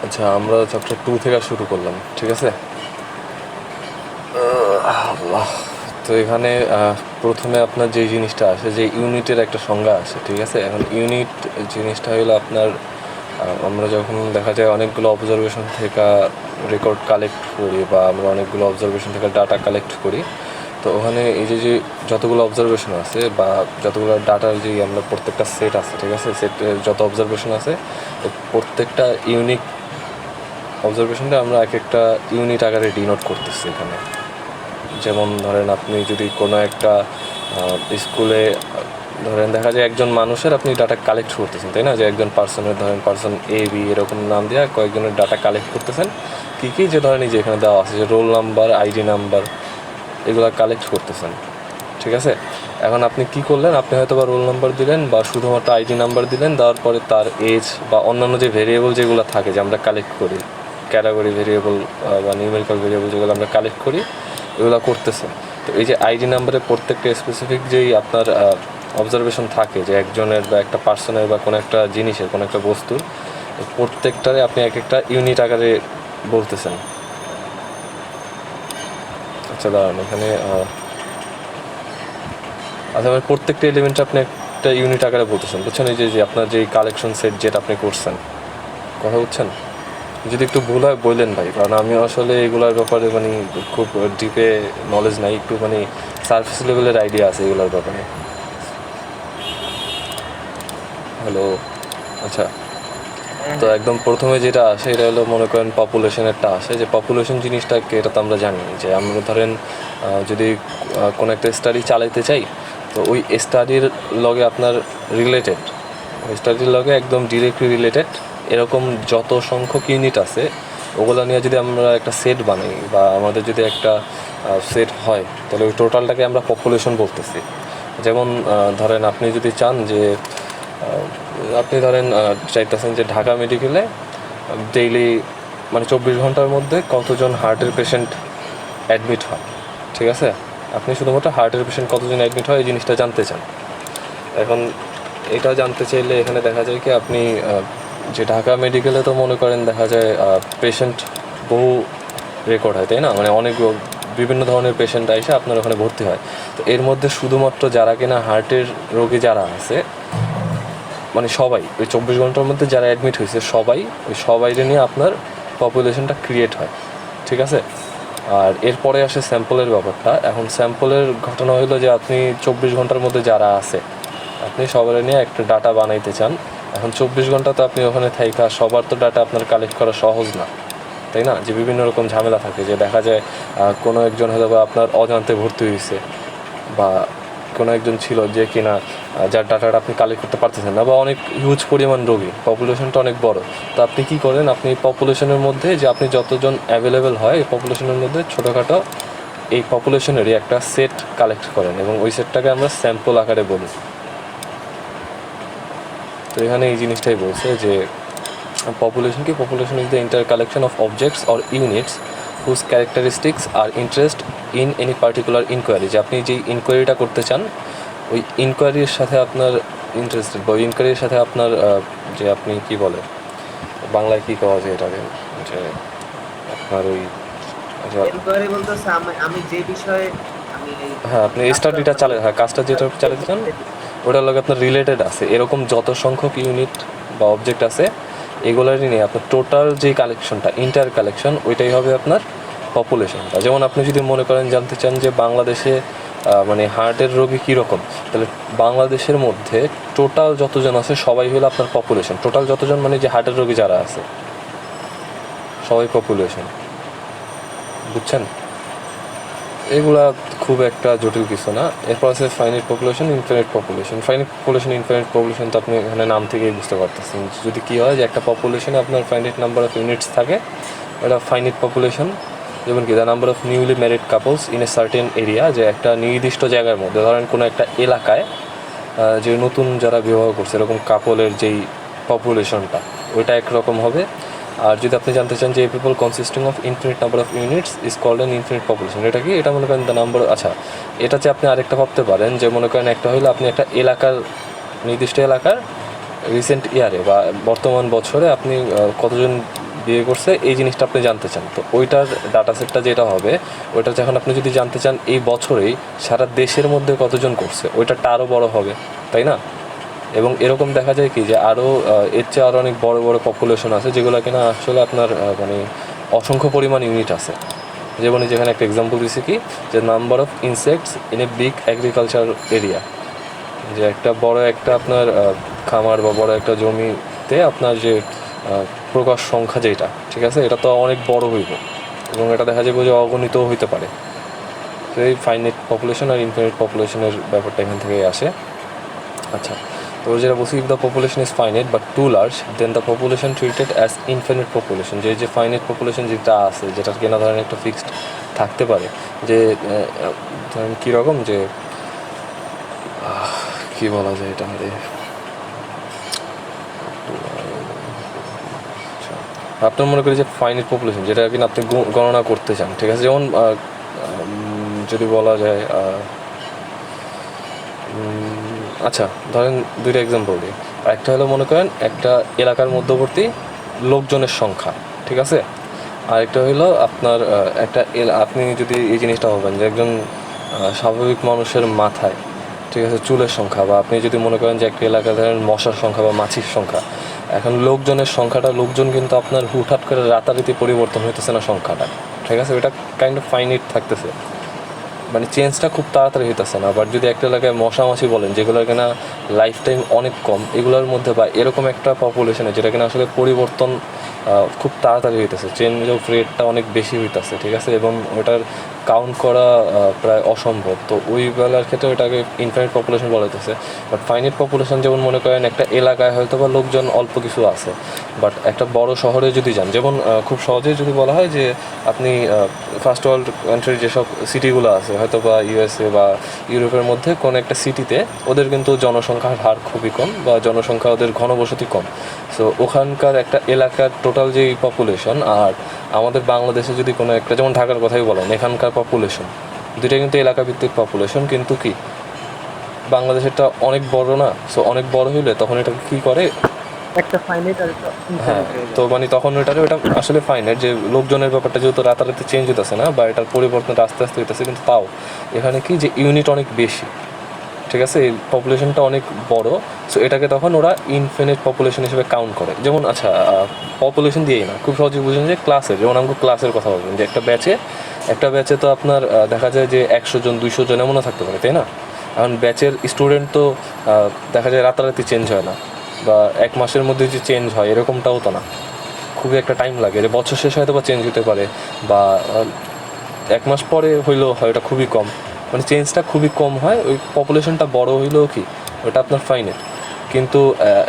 আচ্ছা, আমরা চ্যাপ্টার 2 থেকে শুরু করলাম, ঠিক আছে? আল্লাহ। তো এখানে প্রথমে আপনার যে জিনিসটা আসে, যে ইউনিটের একটা সংজ্ঞা আছে, ঠিক আছে? এখন ইউনিট জিনিসটা হলো আপনার আমরা যখন দেখা যায় অনেকগুলো অবজারভেশন থেকে রেকর্ড কালেক্ট করি, বা আমরা অনেকগুলো অবজারভেশন থেকে ডাটা কালেক্ট করি, তো ওখানে এই যে যতগুলো অবজারভেশন আছে বা যতগুলো ডাটার যে আমরা প্রত্যেকটা সেট আছে, ঠিক আছে? সেটের যত অবজারভেশন আছে, তো প্রত্যেকটা ইউনিক অবজারভেশনটা আমরা এক একটা ইউনিট আকারে ডিনোট করতেছি এখানে। যেমন ধরেন, আপনি যদি কোনো একটা স্কুলে ধরেন দেখা যায় একজন মানুষের আপনি ডাটা কালেক্ট করতেছেন, তাই না? যে একজন পার্সনের, ধরেন পার্সন এ বি এরকম নাম দিয়ে কয়েকজনের ডাটা কালেক্ট করতেছেন। কী কী যে ধরেন এই যে এখানে দেওয়া আছে, যে রোল নাম্বার, আইডি নাম্বার, এগুলো কালেক্ট করতেছেন, ঠিক আছে? এখন আপনি কি করলেন, আপনি হয়তো বা রোল নাম্বার দিলেন বা শুধুমাত্র আইডি নাম্বার দিলেন, দেওয়ার পরে তার এজ বা অন্যান্য যে ভেরিয়েবল যেগুলো থাকে যে আমরা কালেক্ট করি, ক্যাটাগরি ভেরিয়েবল বা নিউমেরিক্যাল ভেরিয়েবল যেগুলো আমরা কালেক্ট করি, এগুলো করতেছে। তো এই যে আইডি নাম্বারে প্রত্যেকটা স্পেসিফিক যেই আপনার অবজারভেশন থাকে, যে একজনের বা একটা পার্সনের বা কোনো একটা জিনিসের, কোনো একটা বস্তুর, প্রত্যেকটারে আপনি এক একটা ইউনিট আকারে বলতেছেন। আচ্ছা দাঁড়ান, এখানে আচ্ছা, মানে প্রত্যেকটা এলিমেন্ট আপনি একটা ইউনিট আকারে বলতেছেন, বুঝছেন? এই যে আপনার যেই কালেকশন সেট যেটা আপনি করছেন, কথা বুঝছেন? যদি একটু ভুল হয় বললেন ভাই, কারণ আমি আসলে এগুলোর ব্যাপারে মানে খুব ডিপে নলেজ নাই, একটু মানে সারফেস লেভেলের আইডিয়া আছে এগুলোর ব্যাপারে। হ্যালো। আচ্ছা, তো একদম প্রথমে যেটা আসে এটা হলো, মনে করেন পপুলেশনেরটা আসে। যে পপুলেশন জিনিসটাকে, এটা তো আমরা জানি যে আমরা ধরেন যদি কোনো একটা স্টাডি চালাইতে চাই, তো ওই স্টাডির লগে আপনার রিলেটেড, ওই স্টাডির লগে একদম ডিরেক্টলি রিলেটেড এরকম যত সংখ্যক ইউনিট আছে, ওগুলো নিয়ে যদি আমরা একটা সেট বানাই বা আমাদের যদি একটা সেট হয়, তাহলে ওই টোটালটাকে আমরা পপুলেশন বলতেছি। যেমন ধরেন আপনি যদি চান যে আপনি ধরেন চাইতেছেন যে ঢাকা মেডিকেলে ডেইলি মানে 24 ঘন্টার মধ্যে কতজন হার্টের পেশেন্ট অ্যাডমিট হয়, ঠিক আছে? আপনি শুধুমাত্র হার্টের পেশেন্ট কতজন অ্যাডমিট হয় এই জিনিসটা জানতে চান। এখন এটা জানতে চাইলে এখানে দেখা যায় কি, আপনি যে ঢাকা মেডিকেলে তো মনে করেন দেখা যায় পেশেন্ট বহু রেকর্ড হয়, তাই না? মানে অনেক বিভিন্ন ধরনের পেশেন্ট এসে আপনার ওখানে ভর্তি হয়। তো এর মধ্যে শুধুমাত্র যারা কিনা হার্টের রোগী যারা আছে, মানে সবাই ওই 24 ঘন্টার মধ্যে যারা অ্যাডমিট হয়েছে সবাই, ওই সবাইকে নিয়ে আপনার পপুলেশনটা ক্রিয়েট হয়, ঠিক আছে? আর এরপরে আসে স্যাম্পলের ব্যাপারটা। এখন স্যাম্পলের ঘটনা হলো যে আপনি 24 ঘন্টার মধ্যে যারা আছে, আপনি সবার নিয়ে একটা ডাটা বানাইতে চান। এখন 24 ঘন্টা তো আপনি ওখানে থাইকা সবার তো ডাটা আপনার কালেক্ট করা সহজ না, তাই না? যে বিভিন্ন রকম ঝামেলা থাকে, যে দেখা যায় কোনো একজন হয়তো বা আপনার অজান্তে ভর্তি হয়েছে, বা কোনো একজন ছিল যে কিনা যার ডাটাটা আপনি কালেক্ট করতে পারতেছেন না, বা অনেক হিউজ পরিমাণ রোগী, পপুলেশনটা অনেক বড়। তো আপনি কী করেন, আপনি পপুলেশনের মধ্যে যে আপনি যতজন অ্যাভেলেবেল হয় এই পপুলেশনের মধ্যে ছোটোখাটো এই পপুলেশনেরই একটা সেট কালেক্ট করেন, এবং ওই সেটটাকে আমরা স্যাম্পল আকারে বলি। তো এখানে এই জিনিসটাই বলছে যে পপুলেশন কি, population is the entire collection of objects or units whose characteristics are interest in any particular inquiry. যে আপনি যেই ইনকোয়ারিটা করতে চান, ওই ইনকোয়ারির সাথে আপনার ইন্টারেস্টেড, বা ওই ইনকোয়ারির সাথে আপনার যে আপনি কি বলে বাংলায় কী কওয়া যায় এটাকে, যে আপনার ওই এনকোয়ারি বলতেছে আমি যে বিষয়ে আমি এই হ্যাঁ, আপনি এই কাজটা স্টাডিটা মানে চালে, হ্যাঁ, কাজটা যেটা চালাতে চান ওটার লগে আপনার রিলেটেড আছে এরকম যত সংখ্যক ইউনিট বা অবজেক্ট আছে, এগুলোরই নিয়ে আপনার টোটাল যে কালেকশনটা, ইন্টার কালেকশন, ওইটাই হবে আপনার পপুলেশনটা। যেমন আপনি যদি মনে করেন জানতে চান যে বাংলাদেশে মানে হার্টের রোগী কীরকম, তাহলে বাংলাদেশের মধ্যে টোটাল যতজন আছে সবাই হলো আপনার পপুলেশন। টোটাল যতজন মানে যে হার্টের রোগী যারা আছে সবাই পপুলেশন, বুঝছেন? এগুলা খুব একটা জটিল কিছু না। এরপর আছে finite population, infinite population. Finite population, infinite population তো আপনি এখানে নাম থেকেই বুঝতে পারতেছেন। যদি কী হয় যে একটা পপুলেশনে আপনার ফাইনাইট নাম্বার অফ ইউনিটস থাকে, এটা ফাইনাইট পপুলেশন। যেমন কি the number of newly married couples in a certain area, যে একটা নির্দিষ্ট জায়গার মধ্যে, ধরেন কোনো একটা এলাকায় যে নতুন যারা বিবাহ করছে এরকম কাপলের যেই পপুলেশনটা, ওইটা একরকম হবে। আর যদি আপনি জানতে চান যে people consisting of infinite number of units is called an infinite population, এটা কি, এটা মনে করেন দ্য নাম্বার। আচ্ছা, এটা যে আপনি আরেকটা ভাবতে পারেন যে মনে করেন একটা হলো আপনি একটা এলাকার, নির্দিষ্ট এলাকার রিসেন্ট ইয়ারে বা বর্তমান বছরে আপনি কতজন বিয়ে করছে, এই জিনিসটা আপনি জানতে চান। তো ওইটার ডাটা সেটটা যেটা হবে, ওইটা যখন আপনি যদি জানতে চান এই বছরেই সারা দেশের মধ্যে কতজন করছে, ওইটাটা আরও বড় হবে, তাই না? এবং এরকম দেখা যায় কি যে আরও এর চেয়ে আরও অনেক বড় বড় পপুলেশন আছে যেগুলো কিনা আসলে আপনার মানে অসংখ্য পরিমাণ ইউনিট আছে। যেমন যেখানে একটা এক্সাম্পল দিচ্ছি কি, যে number of insects in a big agriculture area, যে একটা বড় একটা আপনার খামার বা বড় একটা জমিতে আপনার যে প্রকাশ সংখ্যা যেটা, ঠিক আছে, এটা তো অনেক বড় হইব এবং এটা দেখা যাবে যে অগণিত হইতে পারে। তো এই ফাইনাইট পপুলেশন আর ইনফিনিট পপুলেশনের ব্যাপারটা এখান থেকেই আসে। আচ্ছা, তো যেটা বলছি, if the population is finite but too large then the population treated as infinite population, যে ফাইনাইট পপুলেশন যেটা আছে, যেটা কেনা ধরনের একটা ফিক্সড থাকতে পারে, যে ধরেন কীরকম, যে কী বলা যায় এটা, আপনার মনে করি যে ফাইনাইট পপুলেশন যেটা কিনা আপনি গণনা করতে চান, ঠিক আছে, যেমন যদি বলা যায়, আচ্ছা ধরেন দুইটা এক্সাম্পল দিই। একটা হলো মনে করেন একটা এলাকার মধ্যবর্তী লোকজনের সংখ্যা, ঠিক আছে। আর একটা হলো আপনার একটা আপনি যদি এই জিনিসটা হবেন যে একজন স্বাভাবিক মানুষের মাথায়, ঠিক আছে, চুলের সংখ্যা, বা আপনি যদি মনে করেন যে একটা এলাকায় ধরেন মশার সংখ্যা বা মাছির সংখ্যা। এখন লোকজনের সংখ্যাটা, লোকজন কিন্তু আপনার হুটহাট করে রাতারাতি পরিবর্তন হইতেছে না সংখ্যাটা, ঠিক আছে, ওইটা কাইন্ড অফ ফাইনাইট থাকতেছে, মানে চেঞ্জটা খুব তাড়াতাড়ি হইতেছে না। বাট যদি একটা এলাকায় মশামাছি বলেন যেগুলোর কিনা লাইফ টাইম অনেক কম, এগুলোর মধ্যে বা এরকম একটা পপুলেশনে যেটা কিনা আসলে পরিবর্তন খুব তাড়াতাড়ি হইতেছে, চেঞ্জ অফ রেটটা অনেক বেশি হইতেছে, ঠিক আছে, এবং ওটার কাউন্ট করা প্রায় অসম্ভব। তো ওই বেলার ক্ষেত্রে ওটাকে ইনফাইনাইট পপুলেশন বলা হইতেছে। বাট ফাইনাইট পপুলেশন যেমন মনে করেন একটা এলাকায় হয়তো বা লোকজন অল্প কিছু আছে, বাট একটা বড় শহরে যদি যান, যেমন খুব সহজেই যদি বলা হয় যে আপনি ফার্স্ট ওয়ার্ল্ড কান্ট্রির যেসব সিটিগুলো আছে হয়তো বা ইউএসএ বা ইউরোপের মধ্যে কোনো একটা সিটিতে, ওদের কিন্তু জনসংখ্যার হার খুবই কম বা জনসংখ্যা ওদের ঘনবসতি কম। সো ওখানকার একটা এলাকার টোটাল যেই পপুলেশন আর আমাদের বাংলাদেশে যদি কোনো একটা, যেমন ঢাকার কথাই বলেন, এখানকার পপুলেশন দুইটা কিন্তু এলাকা ভিত্তিক পপুলেশন, কিন্তু কি বাংলাদেশেরটা অনেক বড় না। সো অনেক বড় হইলে তখন এটা কী করে, একটা ফাইনাইট আর একটা হ্যাঁ, তো মানে তখন ওটা আসলে ফাইনাইট, যে লোকজনের ব্যাপারটা যেহেতু রাতারাতি চেঞ্জ হইতেছে না বা এটার পরিবর্তনটা আস্তে আস্তে হইতেছে, কিন্তু তাও এখানে কি যে ইউনিট অনেক বেশি, ঠিক আছে, এই পপুলেশনটা অনেক বড়। সো এটাকে তখন ওরা ইনফিনিট পপুলেশন হিসেবে কাউন্ট করে। যেমন আচ্ছা, পপুলেশন দিয়েই না, খুব সহজে বুঝেন যে ক্লাসের, যেমন আমাকে ক্লাসের কথা বলবেন, যে একটা ব্যাচে তো আপনার দেখা যায় যে 100 জন 200 জন এমনও থাকতে পারে, তাই না? এখন ব্যাচের স্টুডেন্ট তো দেখা যায় রাতারাতি চেঞ্জ হয় না, বা এক মাসের মধ্যে যে চেঞ্জ হয় এরকমটাও তো না, খুবই একটা টাইম লাগে, যে বছর শেষে হয়তো বা চেঞ্জ হতে পারে, বা 1 মাস পরে হইলেও হয়, ওটা খুবই কম, মানে চেঞ্জটা খুবই কম হয়। ওই পপুলেশনটা বড় হইলেও কি ওটা আপনার ফাইনাইট। কিন্তু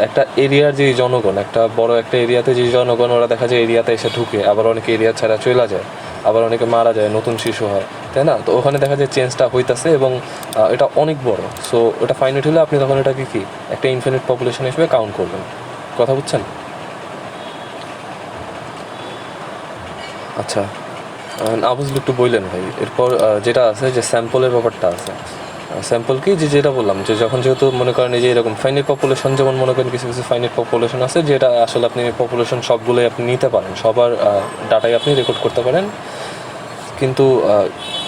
একটা এরিয়ার যে জনগণ, একটা বড় একটা এরিয়াতে যে জনগণ, ওরা দেখা যায় এরিয়াতে এসে ঢুকে, আবার অনেকে এরিয়া ছাড়া চলে যায়, আবার অনেকে মারা যায়, নতুন শিশু হয়, তাই না? তো ওখানে দেখা যায় চেঞ্জটা হইতাছে এবং এটা অনেক বড়। সো ওটা ফাইনাইট হলে আপনি তখন এটাকে কি একটা ইনফিনিট পপুলেশন হিসেবে কাউন্ট করবেন। কথা বুঝছেন? আচ্ছা, না বুঝলে একটু বললেন ভাই। এরপর যেটা আছে যে স্যাম্পলের ব্যাপারটা আছে। স্যাম্পল কি, যেটা বললাম, যে যখন যেহেতু মনে করেন এই যে এরকম ফাইনাইট পপুলেশন, যেমন মনে করেন কিছু কিছু ফাইনাইট পপুলেশন আছে যেটা আসলে আপনি পপুলেশন সবগুলোই আপনি নিতে পারেন, সবার ডাটাই আপনি রেকর্ড করতে পারেন। কিন্তু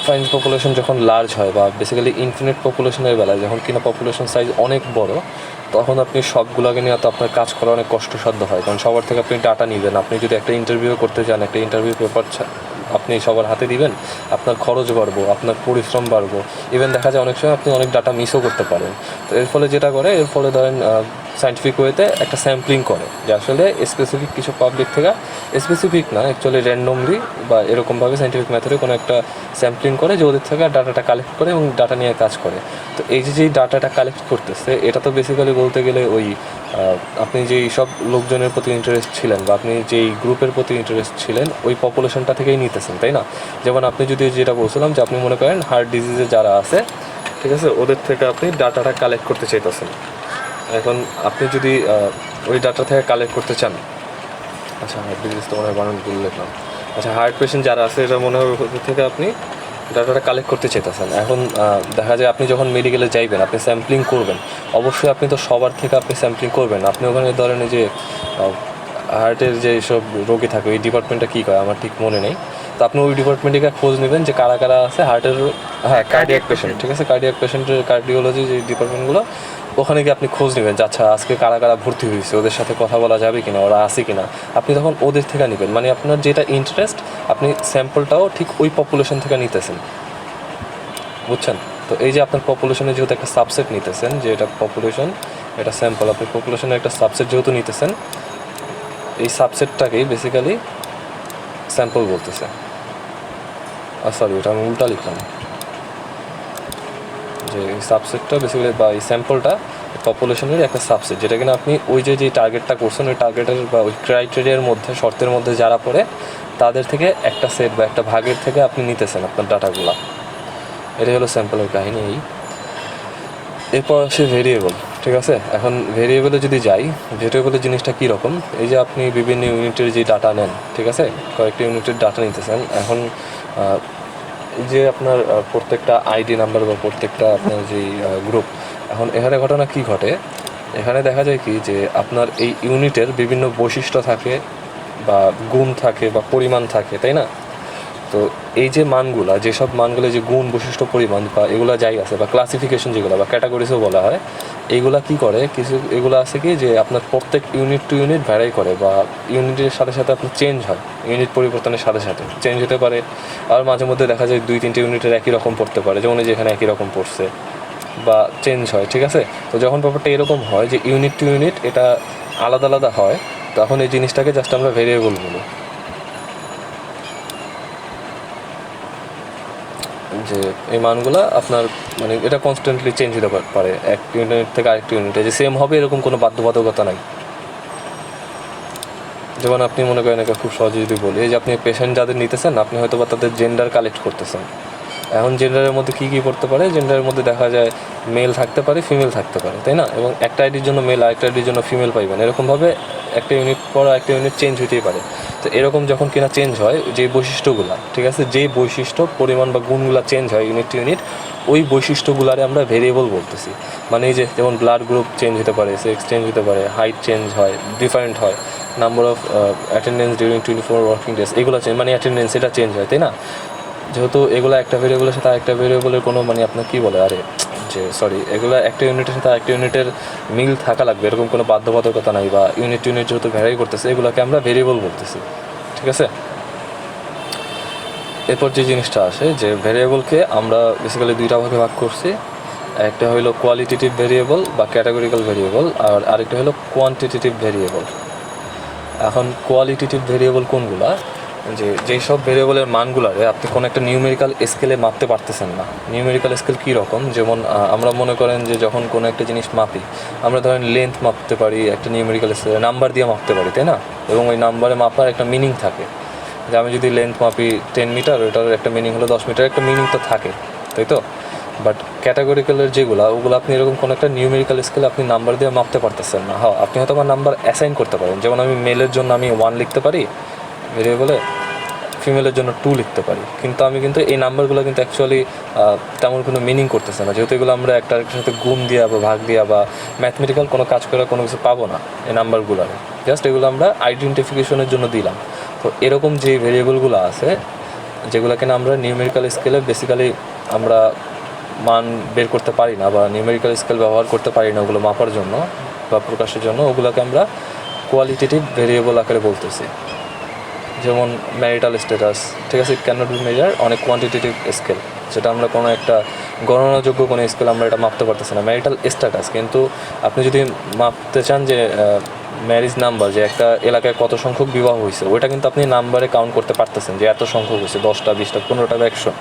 ফাইনাইট পপুলেশন যখন লার্জ হয়, বা বেসিক্যালি ইনফিনিট পপুলেশনের বেলায় যখন কিনা পপুলেশন সাইজ অনেক বড়, তখন আপনি সবগুলোকে নিয়ে তো আপনার কাজ করা অনেক কষ্টসাধ্য হয়, কারণ সবার থেকে আপনি ডাটা নেবেন। আপনি যদি একটা ইন্টারভিউ করতে চান, একটা ইন্টারভিউ পেপার আপনি সবার হাতে দিবেন, আপনার খরচ বাড়বো, আপনার পরিশ্রম বাড়বো, ইভেন দেখা যায় অনেক সময় আপনি অনেক ডাটা মিসও করতে পারেন। তো এর ফলে যেটা করে, এর ফলে ধরেন সায়েন্টিফিক ওয়েতে একটা স্যাম্পলিং করে, যে আসলে স্পেসিফিক কিছু পাবলিক থেকে, স্পেসিফিক না অ্যাকচুয়ালি র্যান্ডমলি বা এরকমভাবে সায়েন্টিফিক মেথডে কোনো একটা স্যাম্পলিং করে, যে ওদের থেকে ডাটাটা কালেক্ট করে এবং ডাটা নিয়ে কাজ করে। তো এই যে যেই ডাটাটা কালেক্ট করতেছে, এটা তো বেসিক্যালি বলতে গেলে ওই আপনি যেই সব লোকজনের প্রতি ইন্টারেস্ট ছিলেন, বা আপনি যেই গ্রুপের প্রতি ইন্টারেস্ট ছিলেন, ওই পপুলেশনটা থেকেই নিতেছেন, তাই না? যেমন আপনি যদি যেটা বলছিলাম, যে আপনি মনে করেন হার্ট ডিজিজে যারা আছে, ঠিক আছে, ওদের থেকে আপনি ডাটাটা কালেক্ট করতে চাইতেছেন। এখন আপনি যদি ওই ডাটা থেকে কালেক্ট করতে চান, আচ্ছা হার্ট ডিজিজ তো মনে হয় বানান ভুল লিখলাম, আচ্ছা হার্ট পেশেন্ট যারা আছে, এটা মনে হয় ওদের থেকে আপনি ডাটাটা কালেক্ট করতে চাইতেছেন। এখন দেখা যায় আপনি যখন মেডিকেলে যাইবেন, আপনি স্যাম্পলিং করবেন, অবশ্যই আপনি তো সবার থেকে আপনি স্যাম্পলিং করবেন। আপনি ওখানে ধরেন যে হার্টের যে সব রোগী থাকে ওই ডিপার্টমেন্টটা কী করে আমার ঠিক মনে নেই, তো আপনি ওই ডিপার্টমেন্টে খোঁজ নেবেন যে কারা কারা আছে হার্টের, হ্যাঁ কার্ডিয়াক পেশেন্ট, ঠিক আছে, কার্ডিয়াক পেশেন্টের কার্ডিওলজি যে ডিপার্টমেন্টগুলো, ওখানে গিয়ে আপনি খোঁজ নেবেন যে আচ্ছা আজকে কারা কারা ভর্তি হয়েছে, ওদের সাথে কথা বলা যাবে কিনা, ওরা আছে কিনা, আপনি তখন ওদের থেকে নেবেন, মানে আপনার যেটা ইন্টারেস্ট আপনি স্যাম্পলটাও ঠিক ওই পপুলেশন থেকে নিতেছেন, বুঝছেন? তো এই যে আপনার পপুলেশনে যেহেতু একটা সাবসেট নিতেছেন, যে এটা পপুলেশন, এটা স্যাম্পল, আপনি পপুলেশনের একটা সাবসেট যেহেতু নিতেছেন, এই সাবসেটটাকেই বেসিক্যালি স্যাম্পল বলতেছে। সরি, এটা আমি উল্টা লিখলাম, যে এই সাবসেটটা বেসিক্যালি বা এই স্যাম্পলটা পপুলেশনের একটা সাবসেট, যেটা কিনা আপনি ওই যে টার্গেটটা করছেন ওই টার্গেটের বা ওই ক্রাইটেরিয়ার মধ্যে, শর্তের মধ্যে যারা পড়ে তাদের থেকে একটা সেট বা একটা ভাগের থেকে আপনি নিতেছেন আপনার ডাটাগুলো। এটাই হলো স্যাম্পলের কাহিনী। এরপর আসে ভেরিয়েবল, ঠিক আছে। এখন ভেরিয়েবলে যদি যাই, ভেরিয়েবলের জিনিসটা কীরকম, এই যে আপনি বিভিন্ন ইউনিটের যে ডাটা নেন, ঠিক আছে, কয়েকটি ইউনিটের ডাটা নিতেছেন, এখন যে আপনার প্রত্যেকটা আইডি নাম্বার বা প্রত্যেকটা আপনার যেই গ্রুপ, এখন এখানে ঘটনা কি ঘটে, এখানে দেখা যায় কি যে আপনার এই ইউনিটের বিভিন্ন বৈশিষ্ট্য থাকে বা গুণ থাকে বা পরিমাণ থাকে, তাই না? তো এই যে মানগুলা, যেসব মানগুলো, যে গুণ বৈশিষ্ট্য পরিমাণ বা এগুলো যাই আছে বা ক্লাসিফিকেশন যেগুলো বা ক্যাটাগরিজও বলা হয়, এইগুলা কি করে, কিছু এগুলো আছে কি যে আপনার প্রত্যেক ইউনিট টু ইউনিট ভ্যারাই করে বা ইউনিটের সাথে সাথে আপনার চেঞ্জ হয়, ইউনিট পরিবর্তনের সাথে সাথে চেঞ্জ হতে পারে। আর মাঝে মধ্যে দেখা যায় 2-3টে ইউনিটের একই রকম পড়তে পারে, যেমন যে এখানে একই রকম পড়ছে বা চেঞ্জ হয়, ঠিক আছে। তো যখন ব্যাপারটা এরকম হয় যে ইউনিট টু ইউনিট এটা আলাদা আলাদা হয়, তখন এই জিনিসটাকে জাস্ট আমরা ভেরিয়েবল বলি, যে এই মানগুলো আপনার মানে এটা কনস্ট্যান্টলি চেঞ্জ হতে পারে এক ইউনিট থেকে আরেকটি ইউনিটে, যে সেম হবে এরকম কোনো বাধ্যবাধকতা নাই। যেমন আপনি মনে করেন, এটা খুব সহজে যদি বলি, যে আপনি পেশেন্ট যাদের নিতেছেন, আপনি হয়তো বা তাদের জেন্ডার কালেক্ট করতেছেন। এখন জেন্ডারের মধ্যে কী কী পড়তে পারে, জেন্ডারের মধ্যে দেখা যায় মেল থাকতে পারে, ফিমেল থাকতে পারে, তাই না? এবং একটা আইডির জন্য মেল, আরেকটা আইডির জন্য ফিমেল পাইবেন, এরকমভাবে একটা ইউনিট পর একটা ইউনিট চেঞ্জ হতেই পারে। তো এরকম যখন কিনা চেঞ্জ হয়, যে বৈশিষ্ট্যগুলো, ঠিক আছে, যে বৈশিষ্ট্য পরিমাণ বা গুণগুলো চেঞ্জ হয় ইউনিট টু ইউনিট, ওই বৈশিষ্ট্যগুলারে আমরা ভেরিয়েবল বলতেছি। মানে এই যে যেমন ব্লাড গ্রুপ চেঞ্জ হতে পারে, সেক্স চেঞ্জ হতে পারে, হাইট চেঞ্জ হয়, ডিফারেন্ট হয়, number of attendance during 24 working days, এগুলো চেঞ্জ, মানে অ্যাটেন্ডেন্স এটা চেঞ্জ হয়, তাই না? যেহেতু এগুলো একটা ভেরিয়েবলের সাথে আরেকটা ভেরিয়েবলের কোনো মানে আপনার কী বলে, আরে যে সরি, এগুলো একটা ইউনিটের সাথে আরেকটা ইউনিটের মিল থাকা লাগবে, এরকম কোনো বাধ্যবাধকতা নাই, বা ইউনিট টু ইউনিট যেহেতু ভ্যারি করতেছে, এগুলোকে আমরা ভেরিয়েবল বলতেছি, ঠিক আছে। এরপর যে জিনিসটা আসে, যে ভেরিয়েবলকে আমরা বেসিক্যালি দুইটা ভাগে ভাগ করছি, একটা হলো কোয়ালিটেটিভ ভেরিয়েবল বা ক্যাটাগরিক্যাল ভেরিয়েবল, আর আরেকটা হলো কোয়ান্টিটেটিভ ভেরিয়েবল। এখন কোয়ালিটেটিভ ভেরিয়েবল কোনগুলা, যে যেই সব ভেরিয়েবলের মানগুলারে আপনি কোনো একটা নিউমেরিক্যাল স্কেলে মাপতে পারতেছেন না। নিউমেরিক্যাল স্কেল কী রকম, যেমন আমরা মনে করেন যে যখন কোনো একটা জিনিস মাপি, আমরা ধরেন লেন্থ মাপতে পারি একটা নিউমেরিক্যাল স্কেলে, নাম্বার দিয়ে মাপতে পারি, তাই না? এবং ওই নাম্বারে মাপার একটা মিনিং থাকে, যে আমি যদি লেন্থ মাপি 10 মিটার, ওটার একটা মিনিং হলো 10 মিটার, একটা মিনিং তো থাকে, তাই তো? বাট ক্যাটাগরিক্যালের যেগুলো, ওগুলো আপনি এরকম কোনো একটা নিউমেরিক্যাল স্কেলে আপনি নাম্বার দিয়ে মাপতে পারতেছেন না। হ্যাঁ, আপনি হয়তো আমার নাম্বার অ্যাসাইন করতে পারেন, যেমন আমি মেলের জন্য আমি 1 লিখতে পারি ভেরিয়েবলে, ফিমেলের জন্য 2 লিখতে পারি, কিন্তু আমি কিন্তু এই নাম্বারগুলো কিন্তু অ্যাকচুয়ালি তেমন কোনো মিনিং করতেছে না, যেহেতু এগুলো আমরা একটা আরেকটার সাথে গুণ দিয়া বা ভাগ দিয়া বা ম্যাথমেটিক্যাল কোনো কাজ করে কোনো কিছু পাবো না এই নাম্বারগুলো, জাস্ট এগুলো আমরা আইডেন্টিফিকেশনের জন্য দিলাম। তো এরকম যে ভেরিয়েবলগুলো আছে, যেগুলো কিনা আমরা নিউমেরিক্যাল স্কেলে বেসিক্যালি আমরা মান বের করতে পারি না বা নিউমেরিক্যাল স্কেল ব্যবহার করতে পারি না ওগুলো মাপার জন্য বা প্রকাশের জন্য, ওগুলোকে আমরা কোয়ালিটেটিভ ভেরিয়েবল আকারে বলতেছি। যেমন ম্যারিটাল স্ট্যাটাস, ঠিক আছে, it can not be measure on a quantitative scale, যেটা আমরা কোনো একটা গণনাযোগ্য কোনো স্কেল আমরা এটা মাপতে পারতেছি না, ম্যারিটাল স্ট্যাটাস। কিন্তু আপনি যদি মাপতে চান যে ম্যারেজ নাম্বার, যে একটা এলাকায় কত সংখ্যক বিবাহ হয়েছে, ওইটা কিন্তু আপনি নাম্বারে কাউন্ট করতে পারতেছেন যে এত সংখ্যক হয়েছে, 10টা 20টা 15টা বা 100।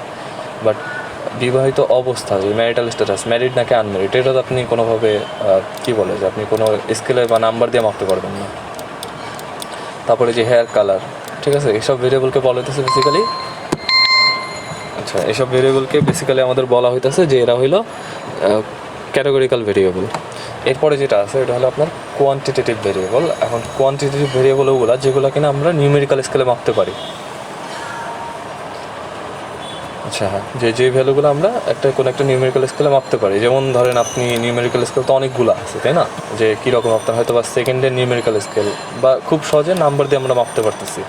বাট বিবাহিত অবস্থা, যে ম্যারিটাল স্ট্যাটাস, ম্যারিড নাকি আনম্যারিড, এটা তো আপনি কোনোভাবে কী বলে, যে আপনি কোনো স্কেলে বা নাম্বার দিয়ে মাপতে পারবেন না। তারপরে যে হেয়ার কালার, ঠিক আছে, এইসব ভেরিয়েবলকে বলা হইতেছে বেসিক্যালি, আচ্ছা, এইসব ভেরিয়েবলকে বেসিক্যালি আমাদের বলা হইতেছে যে এরা হইলো ক্যাটাগরিক্যাল ভেরিয়েবল। এরপরে যেটা আছে এটা হলো আপনার কোয়ান্টিটেটিভ ভেরিয়েবল। এখন কোয়ান্টিটেটিভ ভেরিয়েবল ওগুলো যেগুলো কিনা আমরা নিউমেরিক্যাল স্কেলে মাপতে পারি। আচ্ছা হ্যাঁ, যে ভ্যালুগুলো আমরা কোনো একটা নিউমেরিক্যাল স্কেলে মাপতে পারি, যেমন ধরেন আপনি নিউমেরিক্যাল স্কেল তো অনেকগুলো আছে তাই না, যে কীরকম আপনার হয়তো বা সেকেন্ডের নিউমেরিক্যাল স্কেল বা খুব সহজে নাম্বার দিয়ে আমরা মাপতে পারতেছি,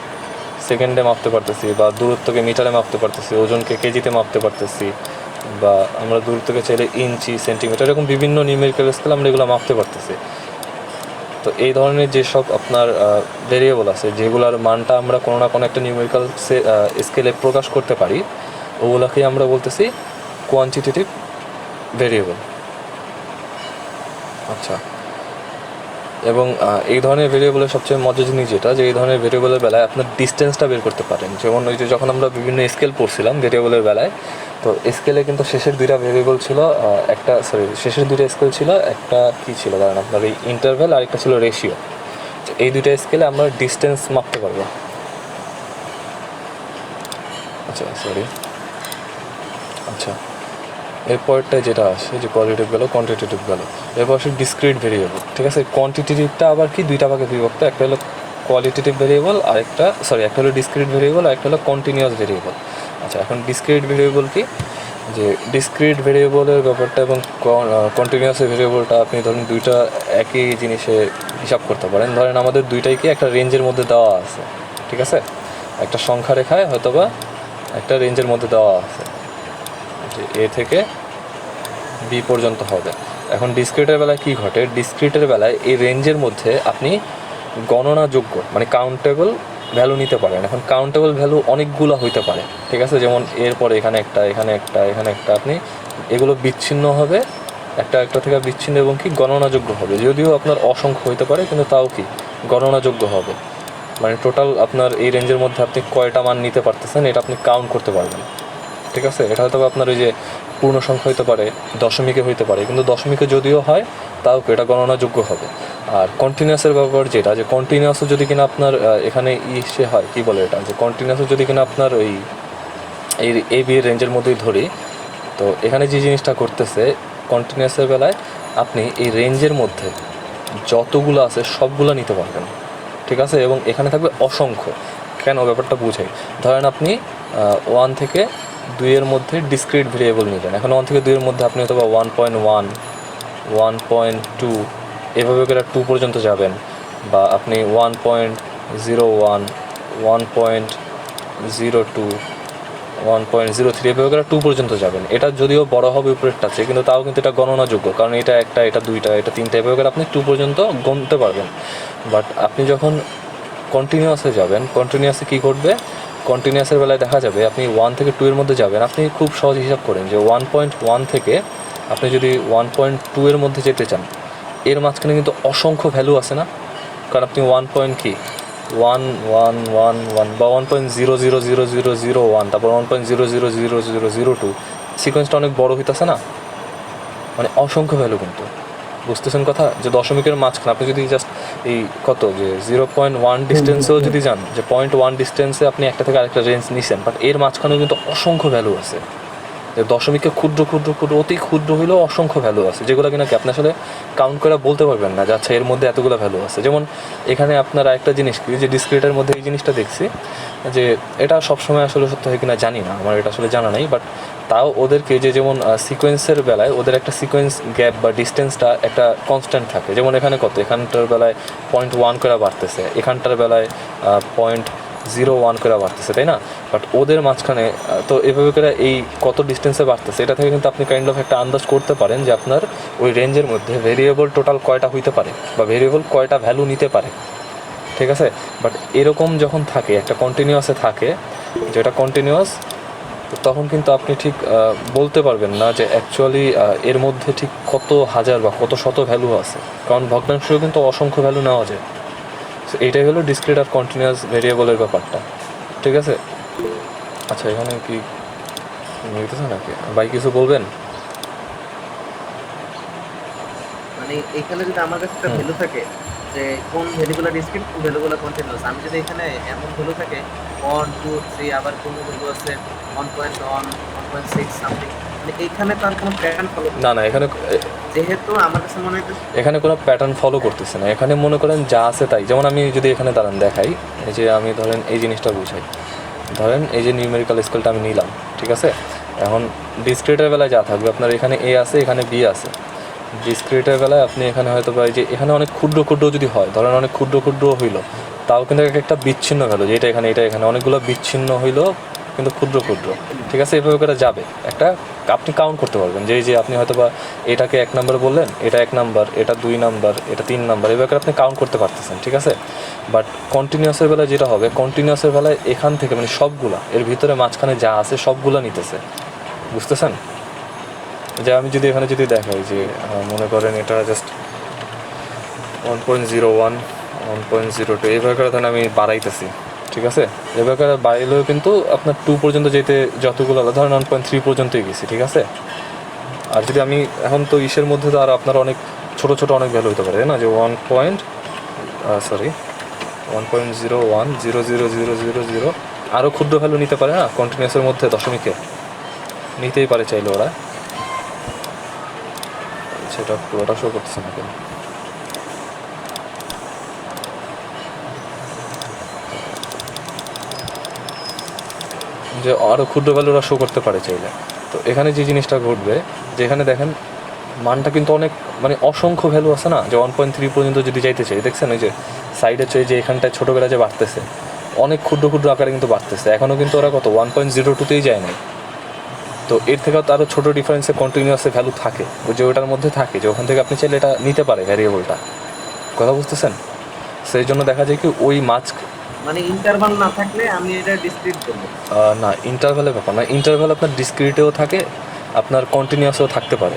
সেকেন্ডে মাপতে পারতেছি, বা দূরত্বকে মিটারে মাপতে পারতেছি, ওজনকে কেজিতে মাপতে পারতেছি, বা আমরা দূরত্বকে চাইলে ইঞ্চি সেন্টিমিটার এরকম বিভিন্ন নিউমেরিক্যাল স্কেল আমরা এগুলো মাপতে পারতেছি। তো এই ধরনের যেসব আপনার ভেরিয়েবল আছে যেগুলোর মানটা আমরা কোনো না কোনো একটা নিউমেরিক্যাল স্কেলে প্রকাশ করতে পারি, ওগুলোকেই আমরা বলতেছি কোয়ান্টিটেটিভ ভেরিয়েবল। আচ্ছা, এবং এই ধরনের ভেরিয়েবলের সবচেয়ে মজার জিনিস যেটা, যে এই ধরনের ভেরিয়েবলের বেলায় আপনার ডিস্টেন্সটা বের করতে পারেন। যেমন ওই যে যখন আমরা বিভিন্ন স্কেল পড়ছিলাম ভেরিয়েবলের বেলায়, তো স্কেলে কিন্তু শেষের দুইটা ভেরিয়েবল ছিল, শেষের দুইটা স্কেল ছিল, একটা কী ছিল কারণ আপনার এই ইন্টারভ্যাল আর একটা ছিল রেশিও। এই দুইটা স্কেলে আমরা ডিস্টেন্স মাপতে পারবো। আচ্ছা, এরপরটা যেটা আসে যে কোয়ালিটিভ ভ্যালু, কোয়ান্টিটেটিভ ভ্যালু, এরপর আসে ডিসক্রিট ভেরিয়েবল। ঠিক আছে, কোয়ান্টিটেটিভটা আবার কি দুইটা ভাগে বিভক্ত, একটা হলো কোয়ালিটেটিভ ভেরিয়েবল আর একটা হলো ডিসক্রিট ভেরিয়েবল আর একটা হলো কন্টিনিউয়াস ভেরিয়েবল। আচ্ছা, এখন ডিসক্রিট ভেরিয়েবল কি, যে ডিসক্রিট ভেরিয়েবলের ব্যাপারটা এবং কন্টিনিউয়াস ভেরিয়েবলটা আপনি ধরুন দুইটা একই জিনিসে হিসাব করতে পারেন। ধরেন আমাদের দুইটাই কি একটা রেঞ্জের মধ্যে দেওয়া আছে, ঠিক আছে, একটা সংখ্যা রেখায় হয়তোবা একটা রেঞ্জের মধ্যে দেওয়া আছে যে এ থেকে বি পর্যন্ত হবে। এখন ডিসক্রিটের বেলায় কী ঘটে, ডিসক্রিটের বেলায় এই রেঞ্জের মধ্যে আপনি গণনাযোগ্য মানে কাউন্টেবল ভ্যালু নিতে পারেন। এখন কাউন্টেবল ভ্যালু অনেকগুলো হইতে পারে, ঠিক আছে, যেমন এরপরে এখানে একটা, এখানে একটা, এখানে একটা, আপনি এগুলো বিচ্ছিন্ন হবে, একটা থেকে বিচ্ছিন্ন এবং কি গণনাযোগ্য হবে। যদিও আপনার অসংখ্য হইতে পারে কিন্তু তাও কি গণনাযোগ্য হবে, মানে টোটাল আপনার এই রেঞ্জের মধ্যে আপনি কয়টা মান নিতে পারতেছেন এটা আপনি কাউন্ট করতে পারবেন। ঠিক আছে, এটা হয়তো আপনার ওই যে পূর্ণ সংখ্যা হইতে পারে, দশমিকে হইতে পারে, কিন্তু দশমিকে যদিও হয় তাও এটা গণনাযোগ্য হবে। আর কন্টিনিউয়াসের ব্যাপার যেটা, যে কন্টিনিউয়াসও যদি কিনা আপনার এখানে সে হয় কী বলে এটা, যে কন্টিনিউয়াসও যদি কিনা আপনার ওই এই বি রেঞ্জের মধ্যেই ধরি, তো এখানে যে জিনিসটা করতেছে কন্টিনিউয়াসের বেলায় আপনি এই রেঞ্জের মধ্যে যতগুলো আছে সবগুলো নিতে পারবেন, ঠিক আছে, এবং এখানে থাকবে অসংখ্য। কেন, ব্যাপারটা বুঝাই। ধরেন আপনি 1 থেকে 2-এর মধ্যে ডিসক্রিট ভেরিয়েবল নিলেন, এখন 1 থেকে 2-এর মধ্যে আপনি হয়তো বা 1.1, 1.2 এভাবে করে 2 পর্যন্ত যাবেন, বা আপনি 1.01, 1.02, 1.03 এভাবে করে 2 পর্যন্ত যাবেন। এটা যদিও বড় হবে উপরেরটা আছে, কিন্তু তাও কিন্তু এটা গণনাযোগ্য, কারণ এটা একটা, এটা দুইটা, এটা তিনটা, এভাবে করে আপনি 2 পর্যন্ত গুনতে পারবেন। বাট আপনি যখন কন্টিনিউয়াসে যাবেন, কন্টিনিউয়াসে কী ঘটবে, কন্টিনিউয়াসের বেলায় দেখা যাবে আপনি 1 থেকে 2-এর মধ্যে যাবেন, আপনি খুব সহজ হিসাব করেন যে 1.1 থেকে আপনি যদি 1.2-এর মধ্যে যেতে চান, এর মাঝখানে কিন্তু অসংখ্য ভ্যালু আছে না, কারণ আপনি 1.1 বা 1.0000001, তারপর 1.0000002, সিকোয়েন্সটা অনেক বড় হইতেছে না, মানে অসংখ্য ভ্যালু কিন্তু, বুঝতেছেন কথা, যে দশমিকের মাঝখানে আপনি যদি জাস্ট এই কত যে 0.1 ডিস্টেন্সেও যদি যান, যে 0.1 ডিস্টেন্সে আপনি একটা থেকে আরেকটা রেঞ্জ নিছেন, বাট এর মাঝখানেও কিন্তু অসংখ্য ভ্যালু আছে। দশমিকে ক্ষুদ্র ক্ষুদ্র ক্ষুদ্র অতি ক্ষুদ্র হলেও অসংখ্য ভ্যালু আছে, যেগুলো কিনা কি আপনি আসলে কাউন্ট করে বলতে পারবেন না যে আচ্ছা এর মধ্যে এতগুলো ভ্যালু আছে। যেমন এখানে আপনারা একটা জিনিস কি, যে ডিসক্রিটের মধ্যে এই জিনিসটা দেখছি, যে এটা সবসময় আসলে সত্য হয় কিনা জানি না, আমার এটা আসলে জানা নেই, বাট তাও ওদেরকে যে যেমন সিকোয়েন্সের বেলায় ওদের একটা সিকোয়েন্স গ্যাপ বা ডিস্টেন্সটা একটা কনস্ট্যান্ট থাকে। যেমন এখানে কত, এখানটার বেলায় 0.1 করে বাড়তেছে, এখানটার বেলায় 0.01 করে বাড়তেছে, তাই না, বাট ওদের মাঝখানে তো এভাবে করে এই কত ডিস্টেন্সে বাড়তেছে, এটা থেকে কিন্তু আপনি কাইন্ড অফ একটা আন্দাজ করতে পারেন যে আপনার ওই রেঞ্জের মধ্যে ভেরিয়েবল টোটাল কয়টা হইতে পারে বা ভেরিয়েবল কয়টা ভ্যালু নিতে পারে, ঠিক আছে। বাট এরকম যখন থাকে, একটা কন্টিনিউয়াসে থাকে, যেটা কন্টিনিউয়াস, তো তখন কিন্তু আপনি ঠিক বলতে পারবেন না যে অ্যাকচুয়ালি এর মধ্যে ঠিক কত হাজার বা কত শত ভ্যালু আছে, কারণ ভগ্নাংশেও কিন্তু অসংখ্য ভ্যালু নেওয়া যায়। এইটাই হলো ডিসক্রিট আর কন্টিনিউয়াস ভেরিয়েবলের ব্যাপারটা, ঠিক আছে। আচ্ছা, এখানে কি মিলতেছে নাকি ভাই, কিছু বলবেন? মানে এখানে যদি আমার কাছে একটা ভ্যালু থাকে যে কোন ভ্যালুগুলো ডিসক্রিট, কোন ভ্যালুগুলো কন্টিনিউয়াস, আমি যদি এখানে এমন ভ্যালু থাকে 1 2 3, আবার কোন ভ্যালু আছে 1.1 1.6 সামথিং, মানে এইখানে তো আর কোনো প্যাটার্ন ফলো না, এখানে যেহেতু আমার কাছে মনে হয় এখানে কোনো প্যাটার্ন ফলো করতেছে না, এখানে মনে করেন যা আছে তাই। যেমন আমি যদি এখানে দাঁড়ান দেখাই, এই যে আমি ধরেন এই জিনিসটা বুঝাই, ধরেন এই যে নিউমেরিক্যাল স্কেলটা আমি নিলাম, ঠিক আছে। এখন ডিসক্রিটের বেলায় যা থাকবে আপনার এখানে এ আছে, এখানে বি আছে। ডিসক্রিটের বেলায় আপনি এখানে হয়তো বা এই যে এখানে অনেক ক্ষুদ্র ক্ষুদ্র যদি হয়, ধরেন অনেক ক্ষুদ্র ক্ষুদ্র হইলো, তাও কিন্তু একটা বিচ্ছিন্ন ভ্যালু, যে এটা এখানে অনেকগুলো বিচ্ছিন্ন হইলো কিন্তু ক্ষুদ্র ক্ষুদ্র, ঠিক আছে। এভাবে করে যাবে একটা, আপনি কাউন্ট করতে পারবেন যে এই যে আপনি হয়তো বা এটাকে 1 নাম্বার বললেন, এটা 1 নাম্বার, এটা 2 নাম্বার, এটা 3 নাম্বার, এভাবে করে আপনি কাউন্ট করতে পারতেছেন, ঠিক আছে। বাট কন্টিনিউয়াসের বেলায় যেটা হবে, কন্টিনিউয়াসের বেলায় এখান থেকে মানে সবগুলা এর ভিতরে মাঝখানে যা আছে সবগুলো নিতেছে, বুঝতেছেন। যে আমি যদি এখানে যদি দেখাই যে মনে করেন এটা জাস্ট 1.01, 1.02 এইভাবে করে ধরেন আমি বাড়াইতেছি, ঠিক আছে। এভাবে করে বাড়াইলেও কিন্তু আপনার 2 পর্যন্ত যেতে যতগুলো ধরেন 1.3 পর্যন্তই গেছি, ঠিক আছে। আর যদি আমি এখন তো ইসের মধ্যে তো আর আপনার অনেক ছোটো ছোটো অনেক ভ্যালু হতে পারে, তাই না, যে 1.01000000 আরও ক্ষুদ্র ভ্যালু নিতে পারে না কন্টিনিউয়াসের মধ্যে, দশমিকে নিতেই পারে চাইলে ওরা। সেটা পুরোটা শো করতেছে না কেন, যে আরও ক্ষুদ্র ভ্যালু ওরা শো করতে পারে চাইলে। তো এখানে যে জিনিসটা ঘটবে, যে এখানে দেখেন মানটা কিন্তু অনেক মানে অসংখ্য ভ্যালু আছে না, যে 1.3 পর্যন্ত যদি যাইতে চাই, দেখছেন ওই যে সাইডে চাই যে এখানটায় ছোটো করে যে বাড়তেছে, অনেক ক্ষুদ্র ক্ষুদ্র আকারে কিন্তু বাড়তেছে। এখনও কিন্তু ওরা কত 1.02তেই যায় নাই। তো এর থেকেও তো আরও ছোটো ডিফারেন্সে কন্টিনিউয়াসে ভ্যালু থাকে, ওই যে ওটার মধ্যে থাকে, যে ওখান থেকে আপনি চাইলে এটা নিতে পারে ভ্যারিয়েবলটা, কথা বুঝতেছেন। সেই জন্য দেখা যায় কি ওই মাছ মানে ইন্টারভাল না থাকলে আমি এটা ডিসক্রিট করব না, ইন্টারভ্যালের ব্যাপার না, ইন্টারভ্যাল আপনার ডিসক্রিটেও থাকে, আপনার কন্টিনিউয়াসও থাকতে পারে।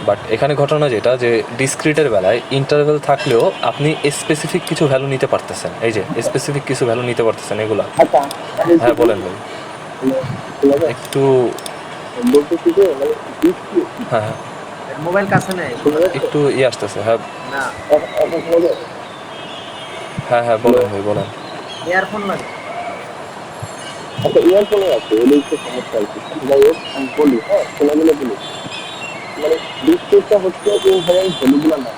বাট এখানে ঘটনা যেটা, যে ডিসক্রিটের বেলায় ইন্টারভ্যাল থাকলেও আপনি স্পেসিফিক কিছু ভ্যালু নিতে পারতেছেন, এই যে স্পেসিফিক কিছু ভ্যালু নিতে পারতেছেন এগুলা। হ্যাঁ বলেন ভাই, একটু হ্যাঁ হ্যাঁ মোবাইল কাছে নেই একটু আসতেছে, হ্যাঁ না, হ্যাঁ হ্যাঁ বলেন ভাই বলেন। ইয়ারফোন লাগে। একটা ইয়ারফোনে আছে, এটাই হচ্ছে সমস্যা আর কি। যাই হোক আমি বলি, হ্যাঁ খোলাগুলো বলি, মানে ডিসপ্লেটা হচ্ছে যে ধরেন ভ্যালুগুলো না,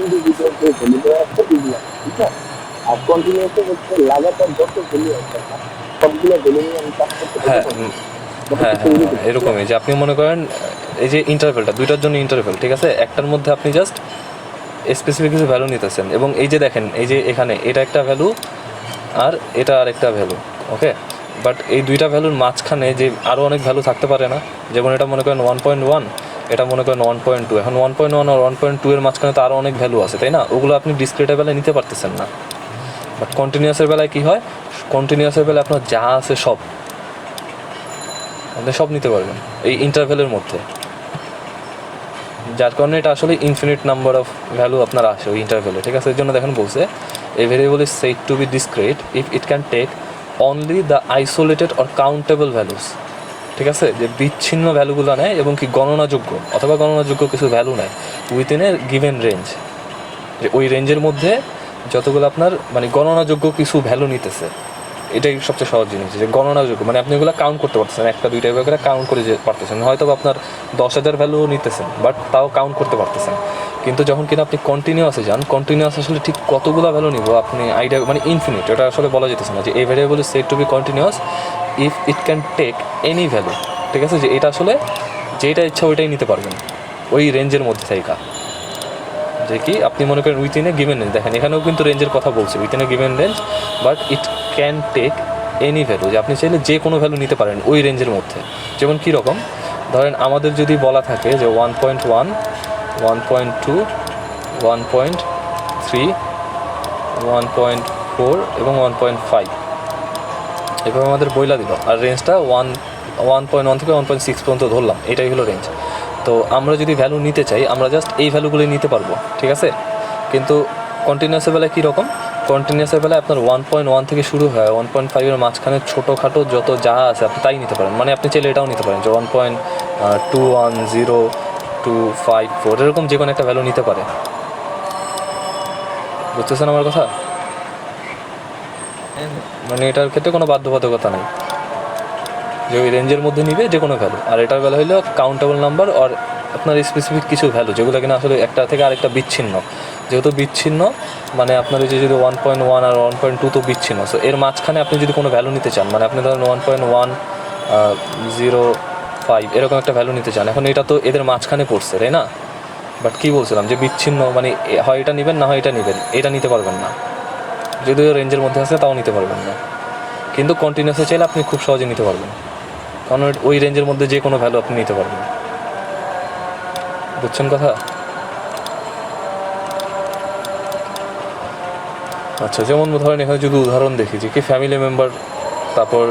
ইন্ডিভিজুয়াল যে ভ্যালুগুলো আছে এগুলো, ঠিক আছে। আর কন্টিনিউসে হচ্ছে লাগাতার যত ভ্যালু আছে সবগুলো ভ্যালু নিয়ে আমি কাজ করতে হ্যাঁ পারবো। হ্যাঁ হ্যাঁ এরকমই, যে আপনি মনে করেন এই যে ইন্টারভ্যালটা দুইটার জন্য ইন্টারভ্যাল, ঠিক আছে, একটার মধ্যে আপনি জাস্ট স্পেসিফিক কিছু ভ্যালু নিতেছেন, এবং এই যে দেখেন এই যে এখানে এটা একটা ভ্যালু আর এটা আর একটা ভ্যালু, ওকে। বাট এই দুইটা ভ্যালুর মাঝখানে যে আরও অনেক ভ্যালু থাকতে পারে না, যেমন এটা মনে করেন 1.1, এটা মনে করেন 1.2, এখন 1.1 আর 1.2 এর মাঝখানে তো আরও অনেক ভ্যালু আছে, তাই না, ওগুলো আপনি ডিসক্রিটের বেলায় নিতে পারতেছেন না। বাট কন্টিনিউয়াসের বেলায় কী হয়, কন্টিনিউয়াসের বেলায় আপনার যা আছে সব আপনি সব নিতে পারবেন এই ইন্টারভ্যালের মধ্যে, যার কারণে এটা আসলে ইনফিনিট নাম্বার অফ ভ্যালু আপনার আসে ওই ইন্টারভ্যালে, ঠিক আছে। এর জন্য দেখেন বলছে a variable is said to be discrete if it can take only the isolated or countable values, ঠিক আছে, যে বিচ্ছিন্ন ভ্যালুগুলো নেয় এবং কি গণনাযোগ্য অথবা গণনাযোগ্য কিছু ভ্যালু নেয় উইথিন এ গিভেন রেঞ্জ, যে ওই রেঞ্জের মধ্যে যতগুলো আপনার মানে গণনাযোগ্য কিছু ভ্যালু নিতেছে। এটাই সবচেয়ে সহজ জিনিস, যে গণনাযোগ্য মানে আপনি ওগুলো কাউন্ট করতে পারতেছেন, একটা দুইটা এভাবে করে কাউন্ট করে যে পারতেছেন, হয়তো আপনার 10,000 ভ্যালু নিতেছেন বাট তাও কাউন্ট করতে পারতেছেন। কিন্তু যখন কিনা আপনি কন্টিনিউয়াসে যান, কন্টিনিউয়াস আসলে ঠিক কতগুলো ভ্যালু নিব আপনি আইডিয়া মানে ইনফিনিট, এটা আসলে বলা যেতেছে না, যে এই variable is said to be continuous if it can take any value, ঠিক আছে, যে এটা আসলে যেটা ইচ্ছা ওইটাই নিতে পারবেন ওই রেঞ্জের মধ্যে থেকে, যে কি আপনি মনে করেন উইথিন এ গিভেন রেঞ্জ, দেখেন এখানেও কিন্তু রেঞ্জের কথা বলছে, within a given range but it can take any value, যে আপনি চাইলে যে কোনো ভ্যালু নিতে পারেন ওই রেঞ্জের মধ্যে। যেমন কীরকম, ধরেন আমাদের যদি বলা থাকে যে 1.1, 1.2, 1.3, 1.4 এবং 1.5 এভাবে আমাদের বইলা দিল, আর রেঞ্জটা 1.1 থেকে 1.6 পর্যন্ত ধরলাম, এটাই হলো রেঞ্জ। তো আমরা যদি ভ্যালু নিতে চাই আমরা জাস্ট এই ভ্যালুগুলোই নিতে পারবো, ঠিক আছে। কিন্তু কন্টিনিউয়াসের বেলায় কীরকম, কন্টিনিউয়াসের বেলায় আপনার 1.1 থেকে শুরু হয় 1.5 মাঝখানে ছোটোখাটো যত যা আছে আপনি তাই নিতে পারেন, মানে আপনি চাইলে এটাও নিতে পারেন যে 1.210.254 এরকম যে কোনো একটা ভ্যালু নিতে পারে, বুঝতেছেন আমার কথা। মানে এটার ক্ষেত্রে কোনো বাধ্যবাধকতা নেই, যে ওই রেঞ্জের মধ্যে নিবে যে কোনো ভ্যালু, আর এটার বেলা হইলো কাউন্টেবল নাম্বার আর আপনার স্পেসিফিক কিছু ভ্যালু যেগুলো কিনা আসলে একটা থেকে আরেকটা বিচ্ছিন্ন, যেহেতু বিচ্ছিন্ন মানে আপনার এই যে যদি 1.1 আর 1.2 তো বিচ্ছিন্ন, সো এর মাঝখানে আপনি যদি কোনো ভ্যালু নিতে চান, মানে আপনি ধরেন 1.105 এরকম একটা ভ্যালু নিতে চান, এখন এটা তো এদের মাঝখানে পড়ছে, তাই না? বাট কী বলছিলাম যে বিচ্ছিন্ন মানে হয় এটা নেবেন না হয় এটা নেবেন, এটা নিতে পারবেন না। যদিও রেঞ্জের মধ্যে আছে তাও নিতে পারবেন না, কিন্তু কন্টিনিউসে চাইলে আপনি খুব সহজে নিতে পারবেন, কারণ ওই রেঞ্জের মধ্যে যে কোনো ভ্যালু আপনি নিতে পারবেন। বুঝছেন কথা? আচ্ছা, যেমন ধরেন এখানে যদি উদাহরণ দেখি যে কি ফ্যামিলি মেম্বার, তারপর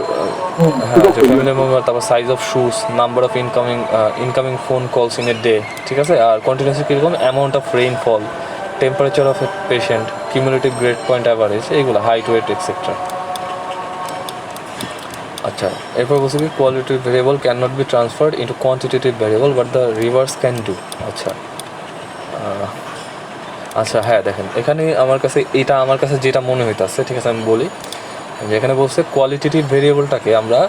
হ্যাঁ যে ফ্যামিলি মেম্বার, তারপর size of shoes, number of incoming phone calls in a day, ঠিক আছে? আর কন্টিনিউসলি কীরকম amount of rainfall, temperature of a patient, cumulative grade point average, এইগুলো হাইট ওয়েট এক্সেট্রা। আচ্ছা, এরপর বলছি কি qualitative variable can not be transferred into quantitative variable but the reverse can do. আচ্ছা আচ্ছা হ্যাঁ, দেখেন এখানে আমার কাছে যেটা মনে হইতেছে, ঠিক আছে আমি বলি যে এখানে বলছে কোয়ালিটেটিভ ভেরিয়েবলটাকে আমরা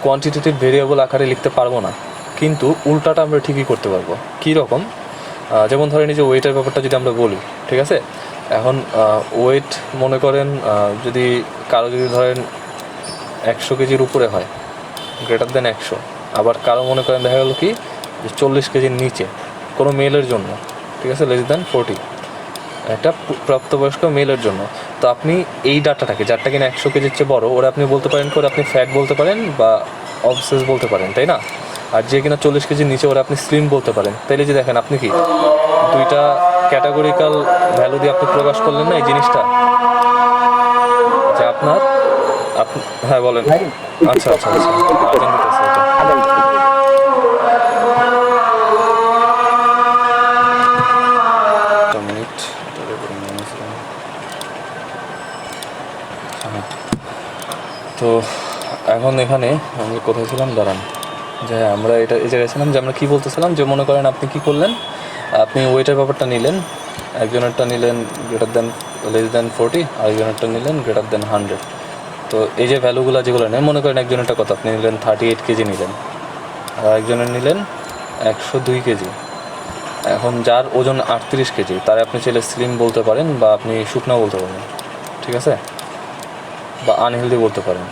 কোয়ান্টিটেটিভ ভেরিয়েবল আকারে লিখতে পারবো না, কিন্তু উল্টাটা আমরা ঠিকই করতে পারবো। কী রকম? যেমন ধরেন এই যে ওয়েটের ব্যাপারটা যদি আমরা বলি, ঠিক আছে? এখন ওয়েট মনে করেন যদি কারো যদি ধরেন 100 কেজির উপরে হয়, গ্রেটার দেন 100, আবার কারো মনে করেন দেখা গেলো কি যে 40 কেজির নিচে কোনো মেলের জন্য, ঠিক আছে, লেস দেন 40, একটা প্রাপ্তবয়স্ক মেলের জন্য। তো আপনি এই ডাটাটাকে যারটা কিনা 100 কেজির চেয়ে বড়ো, ওরা আপনি বলতে পারেন করে আপনি ফ্যাট বলতে পারেন বা অবসেস বলতে পারেন, তাই না? আর যে কিনা 40 কেজির নিচে ওরা আপনি স্লিম বলতে পারেন। তাইলে যে দেখেন আপনি কি দুইটা ক্যাটাগরিক্যাল ভ্যালু দিয়ে আপনি প্রকাশ করলেন না এই জিনিসটা, যে আপনার হ্যাঁ বলেন। আচ্ছা আচ্ছা আচ্ছা, আজান দিতেছে এটা। মিনিট তো এখন এখানে আমি কোথায় ছিলাম, দাঁড়ান, যে আমরা এটা এই জায়গায় ছিলাম যে আমরা কী বলতেছিলাম যে মনে করেন আপনি কী করলেন, আপনি ওয়েটের ব্যাপারটা নিলেন, একজনেরটা নিলেন গ্রেটার দেন লেস দেন 40, আরেকজনেরটা নিলেন গ্রেটার দেন 100। তো এই যে ভ্যালুগুলো যেগুলো নেন, মনে করেন একজনেরটা কত আপনি নিলেন 38 কেজি নিলেন, আর একজনের নিলেন 102 কেজি। এখন যার ওজন 38 কেজি তার আপনি চাইলে স্লিম বলতে পারেন বা আপনি শুকনা বলতে পারেন, ঠিক আছে, বা আনহেলদি বলতে পারেন।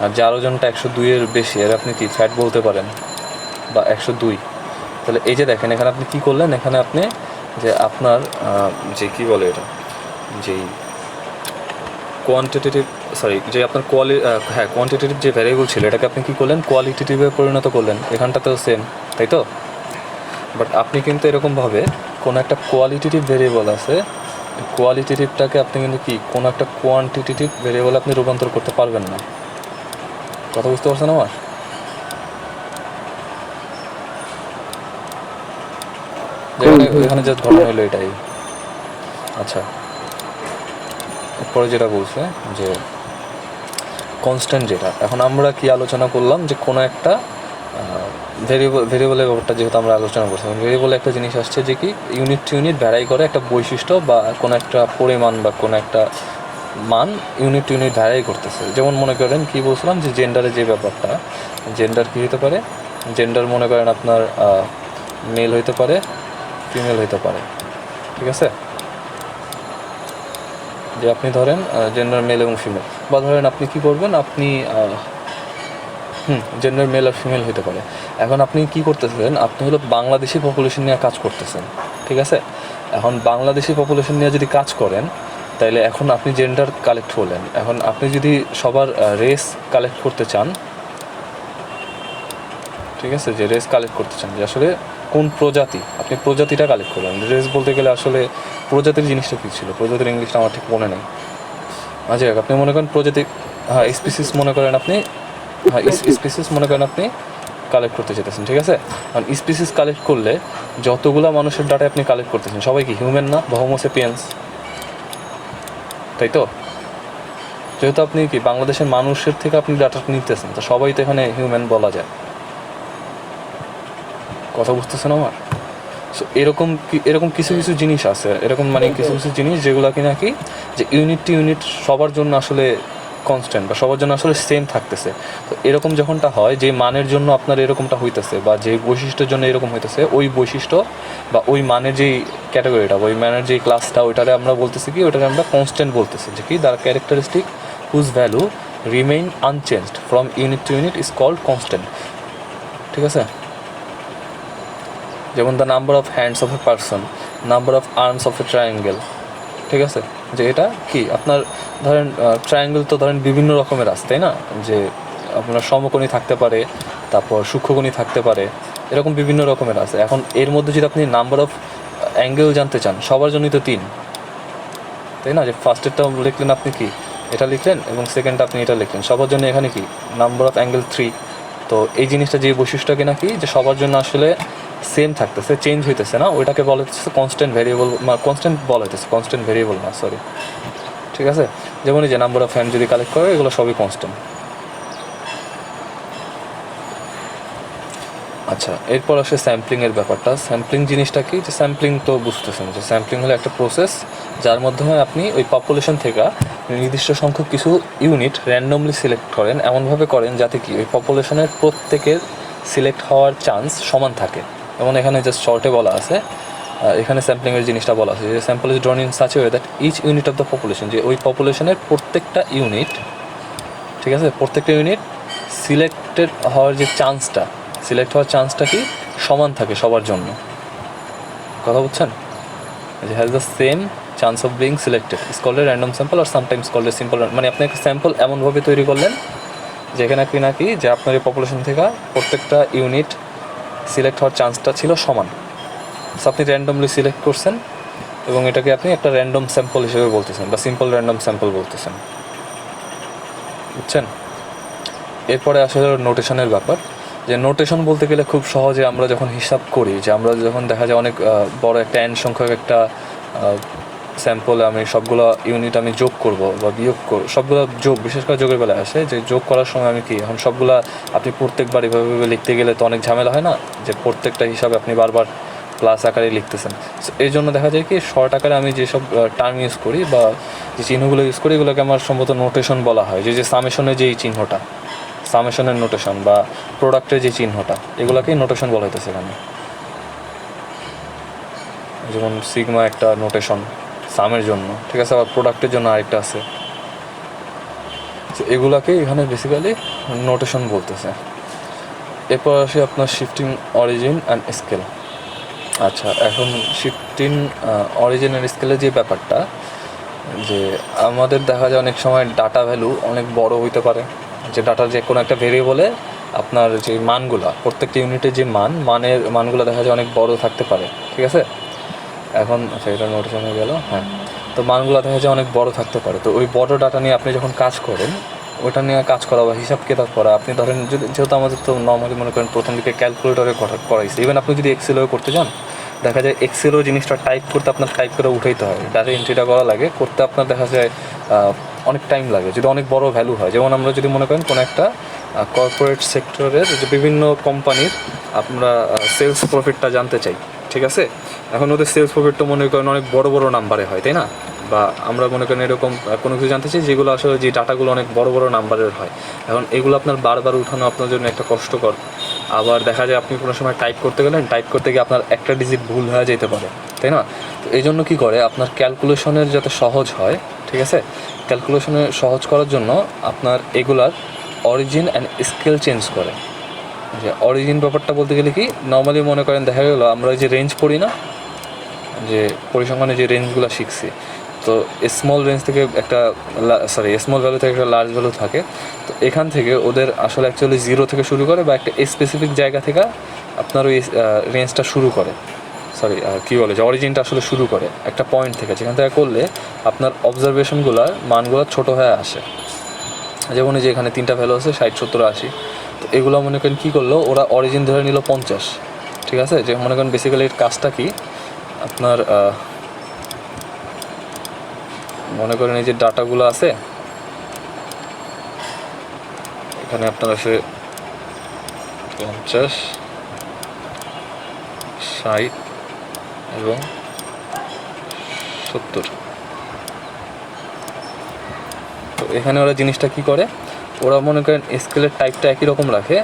আর যার ওজনটা 102 এর বেশি আর আপনি কি ফ্যাট বলতে পারেন বা 102। তাহলে এই যে দেখেন এখানে আপনি কী করলেন, এখানে আপনি যে আপনার যে কী বলে এটা, যেই কোয়ান্টিটেটিভ যে আপনার কোয়ান্টিটেটিভ যে ভ্যারিয়েবল ছিল এটাকে আপনি কী করলেন, কোয়ালিটেটিভে পরিণত করলেন। এখানটাতেও সেম, তাই তো? বাট আপনি কিন্তু এরকমভাবে কোনো একটা কোয়ালিটেটিভ ভেরিয়েবল আছে, কোয়ালিটেটিভটাকে আপনি কিন্তু কি কোনো একটা কোয়ান্টিটেটিভ ভেরিয়েবল আপনি রূপান্তর করতে পারবেন না। কথা বুঝতে পারছেন আমার? এখানে জাস্ট ঘটনা হলো এটাই। আচ্ছা, এরপরে যেটা বলছে যে কনস্ট্যান্ট, যেটা এখন আমরা কি আলোচনা করলাম যে কোনো একটা ভেরিয়েবলের ব্যাপারটা যেহেতু আমরা আলোচনা করছিলাম, ভেরিয়েবলে একটা জিনিস আসছে যে কি ইউনিট টু ইউনিট ভ্যারাই করে একটা বৈশিষ্ট্য বা কোনো একটা পরিমাণ বা কোনো একটা মান ইউনিট টু ইউনিট ভ্যারাই করতেছে। যেমন মনে করেন কি বলছিলাম যে জেন্ডারের যে ব্যাপারটা, জেন্ডার কী হতে পারে, জেন্ডার মনে করেন আপনার মেল হইতে পারে, ফিমেল হইতে পারে, ঠিক আছে? যে আপনি ধরেন জেন্ডার মেল এবং ফিমেল, বা ধরেন আপনি কী করবেন, আপনি জেন্ডার মেল আর ফিমেল হতে পারে। এখন আপনি কি করতেছেন, আপনি হলো বাংলাদেশি পপুলেশন নিয়ে কাজ করতেছেন, ঠিক আছে? এখন বাংলাদেশি পপুলেশন নিয়ে যদি কাজ করেন তাইলে এখন আপনি জেন্ডার কালেক্ট করলেন। এখন আপনি যদি সবার রেস কালেক্ট করতে চান, ঠিক আছে, যে রেস কালেক্ট করতে চান যে আসলে কোন প্রজাতি, আপনি প্রজাতিটা কালেক্ট করলেন। রেস বলতে গেলে আসলে প্রজাতির জিনিসটা কী ছিল, প্রজাতির ইংলিশটা আমার ঠিক মনে নেই। আচ্ছা, আপনি মনে করেন প্রজাতি, হ্যাঁ স্পিসিস মনে করেন আপনি, হ্যাঁ স্পিসিস মনে করেন আপনি কালেক্ট করতে চাইতেছেন, ঠিক আছে? কারণ স্পিসিস কালেক্ট করলে যতগুলো মানুষের ডাটা আপনি কালেক্ট করতেছেন সবাই কি হিউম্যান না বা হোমো সেপিয়েন্স, তাই তো? যেহেতু আপনি কি বাংলাদেশের মানুষের থেকে আপনি ডাটা নিতেছেন, তো সবাই তো এখানে হিউম্যান বলা যায়। কথা বুঝতেছেন আমার? সো এরকম কিছু কিছু জিনিস আছে, এরকম মানে কিছু কিছু জিনিস যেগুলো কি নাকি যে ইউনিট টু ইউনিট সবার জন্য আসলে কনস্ট্যান্ট বা সবার জন্য আসলে সেম থাকতেছে। তো এরকম যখনটা হয়, যে মানের জন্য আপনার এরকমটা হইতেছে বা যে বৈশিষ্ট্যের জন্য এরকম হইতেছে, ওই বৈশিষ্ট্য বা ওই মানের যেই ক্যাটাগরিটা, ওই মানের যেই ক্লাসটা, ওইটারে আমরা বলতেছি কি, ওইটারে আমরা কনস্ট্যান্ট বলতেছি। যে কি, the characteristic whose value remain unchanged from unit to unit is called constant. ঠিক আছে? যেমন the number of hands of a person, number of arms of a triangle. ঠিক আছে? যে এটা কি, আপনার ধরেন ট্রায়াঙ্গেল তো ধরেন বিভিন্ন রকমের আছে, তাই না? যে আপনার সমকোণী থাকতে পারে, তারপর সূক্ষ্মকোণী থাকতে পারে, এরকম বিভিন্ন রকমের আছে। এখন এর মধ্যে যদি আপনি নাম্বার অফ অ্যাঙ্গেল জানতে চান, সবার জন্যই তো 3, তাই না? যে ফার্স্টেরটা লিখলেন আপনি কি, এটা লিখলেন, এবং সেকেন্ডটা আপনি এটা লিখলেন, সবার জন্য এখানে কি নাম্বার অফ অ্যাঙ্গেল 3। তো এই জিনিসটা, যে বৈশিষ্ট্য কিনা কি, যে সবার জন্য আসলে সেম থাকতেছে, চেঞ্জ হইতেছে না, ওইটাকে বলা হচ্ছে কনস্ট্যান্ট ভ্যারিয়েবল, কনস্ট্যান্ট বলা হইতেছে, কনস্ট্যান্ট ভ্যারিয়েবল না, সরি। ঠিক আছে? যেমন এই যে নাম্বার অফ হ্যান্ড যদি কালেক্ট করে, এগুলো সবই কনস্ট্যান্ট। আচ্ছা, এরপর আসে স্যাম্পলিংয়ের ব্যাপারটা। স্যাম্পলিং জিনিসটা কি, যে স্যাম্পলিং তো বুঝতেছেন, যে স্যাম্পলিং হলো একটা প্রসেস যার মাধ্যমে আপনি ওই পপুলেশন থেকে নির্দিষ্ট সংখ্যক কিছু ইউনিট র্যান্ডমলি সিলেক্ট করেন, এমনভাবে করেন যাতে কি ওই পপুলেশনের প্রত্যেকের সিলেক্ট হওয়ার চান্স সমান থাকে। যেমন এখানে জাস্ট শর্টে বলা আছে, এখানে স্যাম্পলিংয়ের জিনিসটা বলা আছে যে sample is drawn in such a way that each unit of the population, যে ওই পপুলেশনের প্রত্যেকটা ইউনিট, ঠিক আছে, প্রত্যেকটা ইউনিট সিলেক্টেড হওয়ার যে চান্সটা, সিলেক্ট হওয়ার চান্সটা কি সমান থাকে সবার জন্য। কথা বুঝছেন? যে has the same chance of being selected is called a random sample আর সামটাইমস কল্ড এ সিম্পল। মানে আপনি একটা স্যাম্পল এমনভাবে তৈরি করলেন যেখানে কি না কি, যে আপনার এই পপুলেশন থেকে প্রত্যেকটা ইউনিট সিলেক্ট হওয়ার চান্সটা ছিল সমান। সো আপনি র্যান্ডমলি সিলেক্ট করছেন এবং এটাকে আপনি একটা র্যান্ডম স্যাম্পল হিসেবে বলতেছেন বা সিম্পল র্যান্ডম স্যাম্পল বলতেছেন। বুঝছেন? এরপরে আসলে নোটেশনের ব্যাপার। যে নোটেশন বলতে গেলে খুব সহজে আমরা যখন হিসাব করি, যে আমরা যখন দেখা যায় অনেক বড় একটা n সংখ্যক একটা স্যাম্পলে আমি সবগুলো ইউনিট আমি যোগ করব বা বিয়োগ করব, সবগুলো যোগ, বিশেষ করে যোগের বেলায় আসে, যে যোগ করার সময় আমি কি, এখন সবগুলা আপনি প্রত্যেকবার এভাবে লিখতে গেলে তো অনেক ঝামেলা হয় না, যে প্রত্যেকটা হিসাবে আপনি বারবার প্লাস আকারে লিখতেছেন। এই জন্য দেখা যায় কি, শর্ট আকারে আমি যেসব টার্ম ইউজ করি বা যে চিহ্নগুলো ইউজ করি, এগুলোকে আমার সম্ভবত নোটেশন বলা হয়। যে সামেশনের যেই চিহ্নটা, সামেশনের নোটেশন বা প্রোডাক্টের যে চিহ্নটা, এগুলোকেই নোটেশন বলা হইতেছে এখানে। যেমন সিগমা একটা নোটেশন সামের জন্য, ঠিক আছে, আবার প্রোডাক্টের জন্য আরেকটা আছে। তো এগুলাকেই এখানে বেসিক্যালি নোটেশন বলতেছে। এরপর আসি আপনার শিফটিং অরিজিন অ্যান্ড স্কেল। আচ্ছা, এখন শিফটিং অরিজিন অ্যান্ড স্কেলের যে ব্যাপারটা, যে আমাদের দেখা যায় অনেক সময় ডাটা ভ্যালু অনেক বড় হইতে পারে, যে ডাটার যে কোনো একটা ভেরিয়েবলে আপনার যে মানগুলা, প্রত্যেকটা ইউনিটের যে মানগুলো দেখা যায় অনেক বড় থাকতে পারে। ঠিক আছে? এখন আচ্ছা, এটা নোটেশন হয়ে গেল। হ্যাঁ, তো মানগুলো দেখা যায় অনেক বড় থাকতে পারে। তো ওই বড় ডাটা নিয়ে আপনি যখন কাজ করেন, ওটা নিয়ে কাজ করা বা হিসাব কিতাব করা, আপনি ধরেন যেহেতু আমাদের তো নর্মালি মনে করেন প্রথম দিকে ক্যালকুলেটরে করাইছে, ইভেন আপনি যদি এক্সেলেও করতে চান, দেখা যায় এক্সেলও জিনিসটা টাইপ করতে আপনার টাইপ করে উঠাইতে হয়, ডাটা এন্ট্রিটা করা লাগে, করতে আপনার দেখা যায় অনেক টাইম লাগে যদি অনেক বড় ভ্যালু হয়। যেমন আমরা যদি মনে করেন কোনো একটা কর্পোরেট সেক্টরের যে বিভিন্ন কোম্পানির আমরা সেলস প্রফিটটা জানতে চাই, ঠিক আছে, এখন ওদের সেলস প্রফিটটা মনে করেন অনেক বড় বড় নাম্বারে হয়, তাই না? বা আমরা মনে করেন এরকম কোনো কিছু জানতে চাই যেগুলো আসলে যে ডাটাগুলো অনেক বড় বড় নাম্বারের হয়। এখন এগুলো আপনার বারবার উঠানো আপনার জন্য একটা কষ্টকর। আবার দেখা যায় আপনি কোনো সময় টাইপ করতে গেলেন, টাইপ করতে গিয়ে আপনার একটা ডিজিট ভুল হয়ে যেতে পারে, তাই না? তো এই জন্য কী করে, আপনার ক্যালকুলেশনের যাতে সহজ হয়, ঠিক আছে, ক্যালকুলেশনে সহজ করার জন্য আপনার এগুলার অরিজিন অ্যান্ড স্কেল চেঞ্জ করে। যে অরিজিন ব্যাপারটা বলতে গেলে কি, নর্মালি মনে করেন দেখা গেলো আমরা যে রেঞ্জ পড়ি না, যে পরিসংখ্যানে যে রেঞ্জগুলো শিখছি, তো স্মল রেঞ্জ থেকে একটা স্মল ভ্যালু থেকে একটা লার্জ ভ্যালু থাকে। তো এখান থেকে ওদের আসলে অ্যাকচুয়ালি 0 থেকে শুরু করে বা একটা স্পেসিফিক জায়গা থেকে আপনার ওই রেঞ্জটা শুরু করে, কী বলে, যে অরিজিনটা আসলে শুরু করে একটা পয়েন্ট থেকে, যেখান থেকে করলে আপনার অবজারভেশনগুলোর মানগুলো ছোটো হয়ে আসে। যেমন এই যে এখানে 3টা ভ্যালু আছে, 60, 70, 80। তো এগুলো মনে করেন কী করলো, ওরা অরিজিন ধরে নিল 50, ঠিক আছে। যে মনে করেন বেসিক্যালি এর কাজটা কি, আপনার মনে করেন এই যে ডাটাগুলো আছে, এখানে আপনার আছে 50, 60 এবং 70। তো এখানে ওরা জিনিসটা কি করে, ওরা মনে করেন স্কেলের টাইপটা একই রকম রাখে,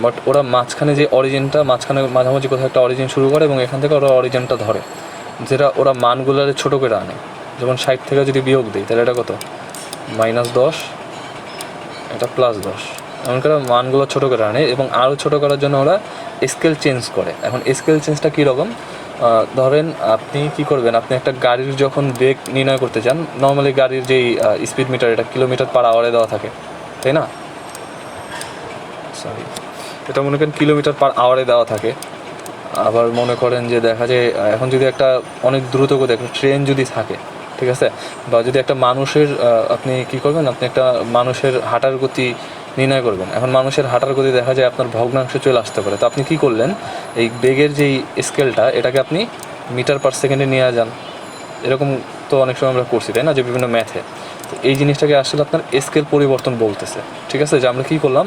বাট ওরা মাঝখানে যে অরিজিনটা, মাঝখানে মাঝামাঝি কোথাও একটা অরিজিন শুরু করে এবং এখান থেকে ওরা অরিজিনটা ধরে, যেটা ওরা মানগুলোরে ছোটো করে আনে। যেমন 60 থেকে যদি বিয়োগ দিই তাহলে এটা কত, -10, এটা +10, এমন করে মানগুলো ছোটো করে আনে এবং আরও ছোটো করার জন্য ওরা স্কেল চেঞ্জ করে। এখন স্কেল চেঞ্জটা কীরকম, ধরেন আপনি কি করবেন, আপনি একটা গাড়ির যখন বেগ নির্ণয় করতে চান, নর্মালি গাড়ির যেই স্পিড মিটার, এটা কিলোমিটার/আওয়ারে দেওয়া থাকে, তাই না? সরি, এটা মনে করেন কিলোমিটার/আওয়ারে দেওয়া থাকে। আবার মনে করেন যে দেখা যায় এখন যদি একটা অনেক দ্রুত গতি একটা ট্রেন যদি থাকে, ঠিক আছে, বা যদি একটা মানুষের আপনি কি করবেন, আপনি একটা মানুষের হাঁটার গতি নির্ণয় করবেন। এখন মানুষের হাঁটার গতি দেখা যায় আপনার ভগ্নাংশে চলে আসতে পারে, তো আপনি কি করলেন, এই বেগের যেই স্কেলটা এটাকে আপনি মিটার/সেকেন্ডে নিয়ে যান। এরকম তো অনেক সময় আমরা করছি, তাই না, যে বিভিন্ন ম্যাথে। তো এই জিনিসটাকে আসলে আপনার স্কেল পরিবর্তন বলতেছে, ঠিক আছে। যে আমরা কী করলাম,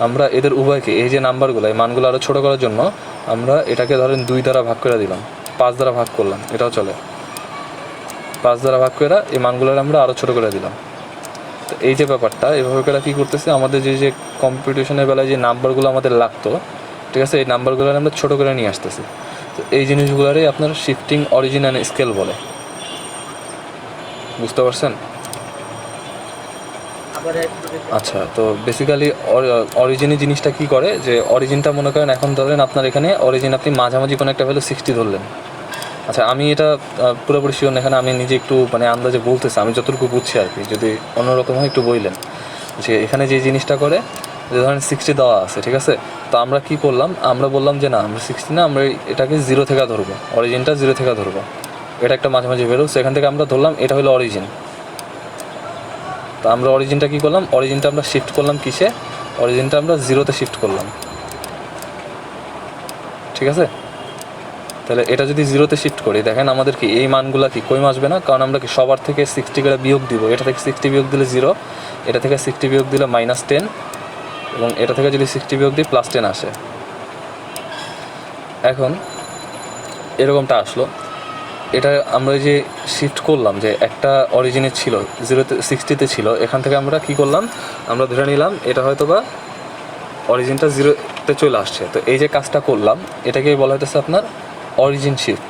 আমরা এদের উভয়কে, এই যে নাম্বারগুলো, এই মানগুলো আরও ছোটো করার জন্য আমরা এটাকে ধরেন 2 দ্বারা ভাগ করে দিলাম, 5 দ্বারা ভাগ করলাম, এটাও চলে, 5 দ্বারা ভাগ করে এই মানগুলোর আমরা আরও ছোটো করে দিলাম। তো এই যে ব্যাপারটা, এভাবে করে কী করতেছে, আমাদের যে কম্পিটিশনের বেলায় যে নাম্বারগুলো আমাদের লাগতো, ঠিক আছে, এই নাম্বারগুলো আমরা ছোটো করে নিয়ে আসতেছি। তো এই জিনিসগুলোরই আপনার শিফটিং অরিজিন অ্যান্ড স্কেল বলে। বুঝতে পারছেন? আচ্ছা, তো বেসিক্যালি অরিজিনের জিনিসটা কী করে, যে অরিজিনটা মনে করেন এখন ধরেন আপনার এখানে অরিজিন আপনি মাঝামাঝি কোনো একটা ভ্যালু 60 ধরলেন। আচ্ছা, আমি এটা পুরোপুরি শিওর না, এখানে আমি নিজে একটু মানে আন্দাজে বলতেছি, আমি যতটুকু বুঝছি আর কি, যদি অন্যরকম হয় একটু বললেন। যে এখানে যে জিনিসটা করে, যে ধরেন 60 দেওয়া আছে, ঠিক আছে, তো আমরা কি করলাম, আমরা বললাম যে না, আমরা 60 না, আমরা এটাকে 0 থেকে ধরবো, অরিজিনটা 0 থেকে ধরবো, এটা একটা মাঝামাঝি ভ্যালু, সেখান থেকে আমরা ধরলাম এটা হলো অরিজিন। তো আমরা অরিজিনটা কী করলাম, অরিজিনটা আমরা শিফট করলাম কিসে, অরিজিনটা আমরা 0-তে শিফট করলাম, ঠিক আছে। তাহলে এটা যদি 0-তে শিফট করি, দেখেন আমাদের কি এই মানগুলো কি কমে আসবে না, কারণ আমরা কি সবার থেকে 60 করে বিয়োগ দিব, এটা থেকে 60 বিয়োগ দিলে 0, এটা থেকে 60 বিয়োগ দিলে -10, এবং এটা থেকে যদি 60 বিয়োগ দিই +10 আসে। এখন এরকমটা আসলো, এটা আমরা যে শিফট করলাম, যে একটা অরিজিনে ছিল 0-তে 60-তে ছিল, এখান থেকে আমরা কি করলাম, আমরা ধরে নিলাম এটা হয়তো বা অরিজিনটা 0-তে চলে আসছে। তো এই যে কাজটা করলাম, এটাকে বলা হতেছে আপনার অরিজিন শিফট।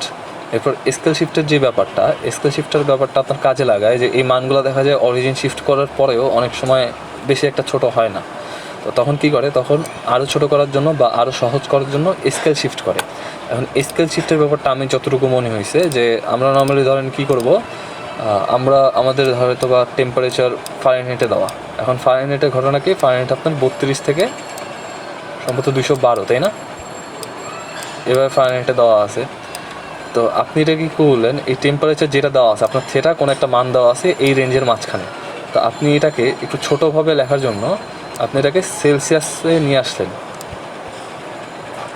এরপর স্কেল শিফটের যে ব্যাপারটা, স্কেল শিফটের ব্যাপারটা আপনার কাজে লাগায়, যে এই মানগুলো দেখা যায় অরিজিন শিফট করার পরেও অনেক সময় বেশি একটা ছোট হয় না। তো তখন কি করে, তখন আরও ছোটো করার জন্য বা আরও সহজ করার জন্য স্কেল শিফট করে। এখন স্কেল শিফটের ব্যাপারটা আমি যতটুকু মনে হয়েছে, যে আমরা নর্মালি ধরেন কী করব, আমরা আমাদের হয়তো বা টেম্পারেচার ফারেনহাইটে দেওয়া, এখন ফারেনহাইটের ঘটনা কি, ফারেনহাইট আপনার 32 থেকে সম্ভবত 212, তাই না, এবার ফারেনহাইটে দেওয়া আছে। তো আপনি এটা কি করলেন, এই টেম্পারেচার যেটা দেওয়া আছে আপনার থেটা কোনো একটা মান দেওয়া আছে এই রেঞ্জের মাঝখানে, তো আপনি এটাকে একটু ছোটোভাবে লেখার জন্য আপনি এটাকে সেলসিয়াসে নিয়ে আসলেন,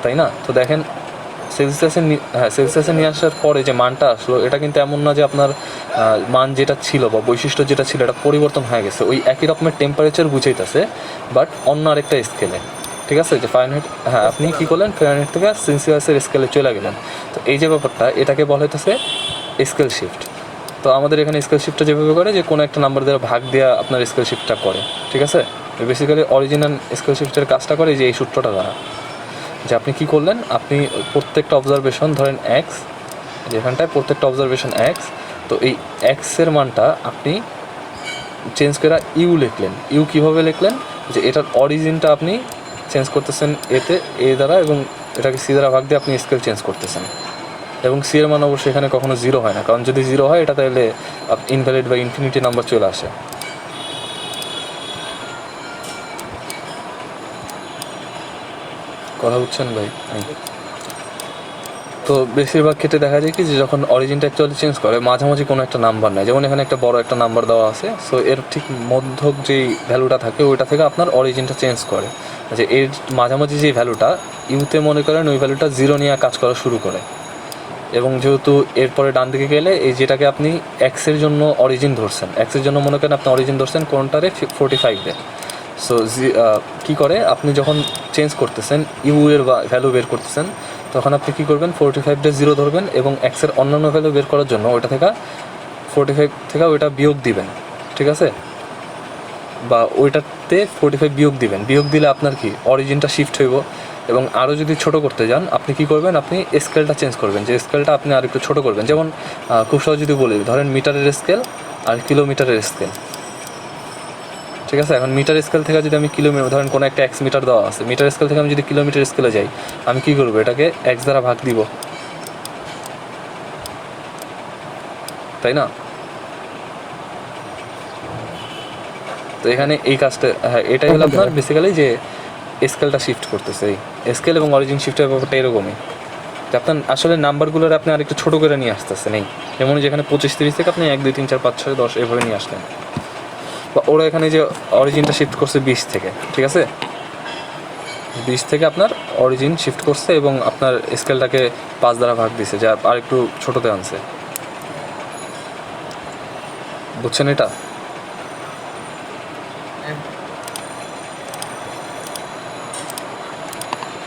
তাই না। তো দেখেন সেলসিয়াসে নিয়ে আসার পরে যে মানটা আসলো, এটা কিন্তু এমন না যে আপনার মান যেটা ছিল বা বৈশিষ্ট্য যেটা ছিল এটা পরিবর্তন হয়ে গেছে, ওই একই রকমের টেম্পারেচার বুঝাইতেছে, বাট অন্য আরেকটা স্কেলে, ঠিক আছে। যে ফারেনহাইট, হ্যাঁ, আপনি কী করলেন, ফারেনহাইট থেকে সেলসিয়াসের স্কেলে চলে গেলেন। তো এই যে ব্যাপারটা, এটাকে বলা হইতেছে স্কেল শিফট। তো আমাদের এখানে স্কেল শিফটটা যেভাবে করে, যে কোনো একটা নাম্বার দ্বারা ভাগ দেওয়া আপনার স্কেল শিফটটা করে, ঠিক আছে। বেসিক্যালি অরিজিনাল স্কেল শিফটের কাজটা করে যে এই সূত্রটা দ্বারা, যে আপনি কী করলেন, আপনি প্রত্যেকটা অবজারভেশন ধরেন এক্স, যেখানটায় প্রত্যেকটা অবজারভেশন এক্স, তো এই এক্সের মানটা আপনি চেঞ্জ করে ইউ লিখলেন। ইউ কীভাবে লিখলেন, যে এটার অরিজিনটা আপনি চেঞ্জ করতেছেন এতে, এ দ্বারা, এবং এটাকে সি দ্বারা ভাগ দিয়ে আপনি স্কেল চেঞ্জ করতেছেন। এবং সি এর মান অবশ্যই এখানে কখনো 0 হয় না, কারণ যদি 0 হয় এটা তাহলে ইনভ্যালিড বা ইনফিনিটি নাম্বার চলে আসে। কথা বুঝছেন ভাই? তো বেশিরভাগ ক্ষেত্রে দেখা যায় কি, যে যখন অরিজিনটা অ্যাকচুয়ালি চেঞ্জ করে মাঝামাঝি কোনো একটা নাম্বার নেয়, যেমন এখানে একটা বড় একটা নাম্বার দেওয়া আছে, সো এর ঠিক মধ্যক যেই ভ্যালুটা থাকে ওইটা থেকে আপনার অরিজিনটা চেঞ্জ করে, যে এর মাঝামাঝি যে ভ্যালুটা ইউতে মনে করেন ওই ভ্যালুটা 0 নিয়ে কাজ করা শুরু করে। এবং যেহেতু এরপরে ডান দিকে গেলে এই যেটাকে আপনি এক্সের জন্য অরিজিন ধরছেন, এক্সের জন্য মনে করেন আপনি অরিজিন ধরছেন কোনটারে 45-এ। সো কী করে, আপনি যখন চেঞ্জ করতেছেন ইউ এর ভ্যালু বের করতেছেন, তখন আপনি কী করবেন, 45-টা 0 ধরবেন এবং এক্সের অন্যান্য ভ্যালু বের করার জন্য ওইটা থেকে 45 থেকে ওইটা বিয়োগ দিবেন, ঠিক আছে। বা ওইটাতে 45 বিয়োগ দিবেন, বিয়োগ দিলে আপনার কি অরিজিনটা শিফট হইব। এবং আরও যদি ছোট করতে যান আপনি কি করবেন, আপনি স্কেলটা চেঞ্জ করবেন, যে স্কেলটা আপনি আর একটু ছোটো করবেন। যেমন খুব সহজ যদি বলি, ধরেন মিটারের স্কেল আর কিলোমিটারের স্কেল, ঠিক আছে। এখন মিটার স্কেল থেকে যদি আমি কিলোমিটার, ধরেন কোনো একটা এক্স মিটার দেওয়া আছে, মিটার স্কেল থেকে আমি যদি কিলোমিটার স্কেলে যাই, আমি কী করবো, এটাকে এক্স দ্বারা ভাগ দিব, তাই না? তো এখানে এই কাজটা, হ্যাঁ এটাই হলো আপনার বেসিক্যালি যে স্কেলটা শিফট করতেছে। এই স্কেল এবং অরিজিন শিফটের ব্যাপারটা এরকমই, যে আপনার আসলে নাম্বারগুলোর আপনি আরেকটু ছোটো করে নিয়ে আসতেছেন। এই যেমন যেখানে 25 30 থেকে আপনি 1 2 3 4 5 6 10 এভাবে নিয়ে আসলেন, বা ওরা এখানে যে অরিজিনটা শিফট করছে 20 থেকে, ঠিক আছে, 20 থেকে আপনার অরিজিন শিফট করছে এবং আপনার স্কেলটাকে 5 দ্বারা ভাগ দিছে, যা আর একটু ছোটোতে আনছে। বুঝছেন এটা?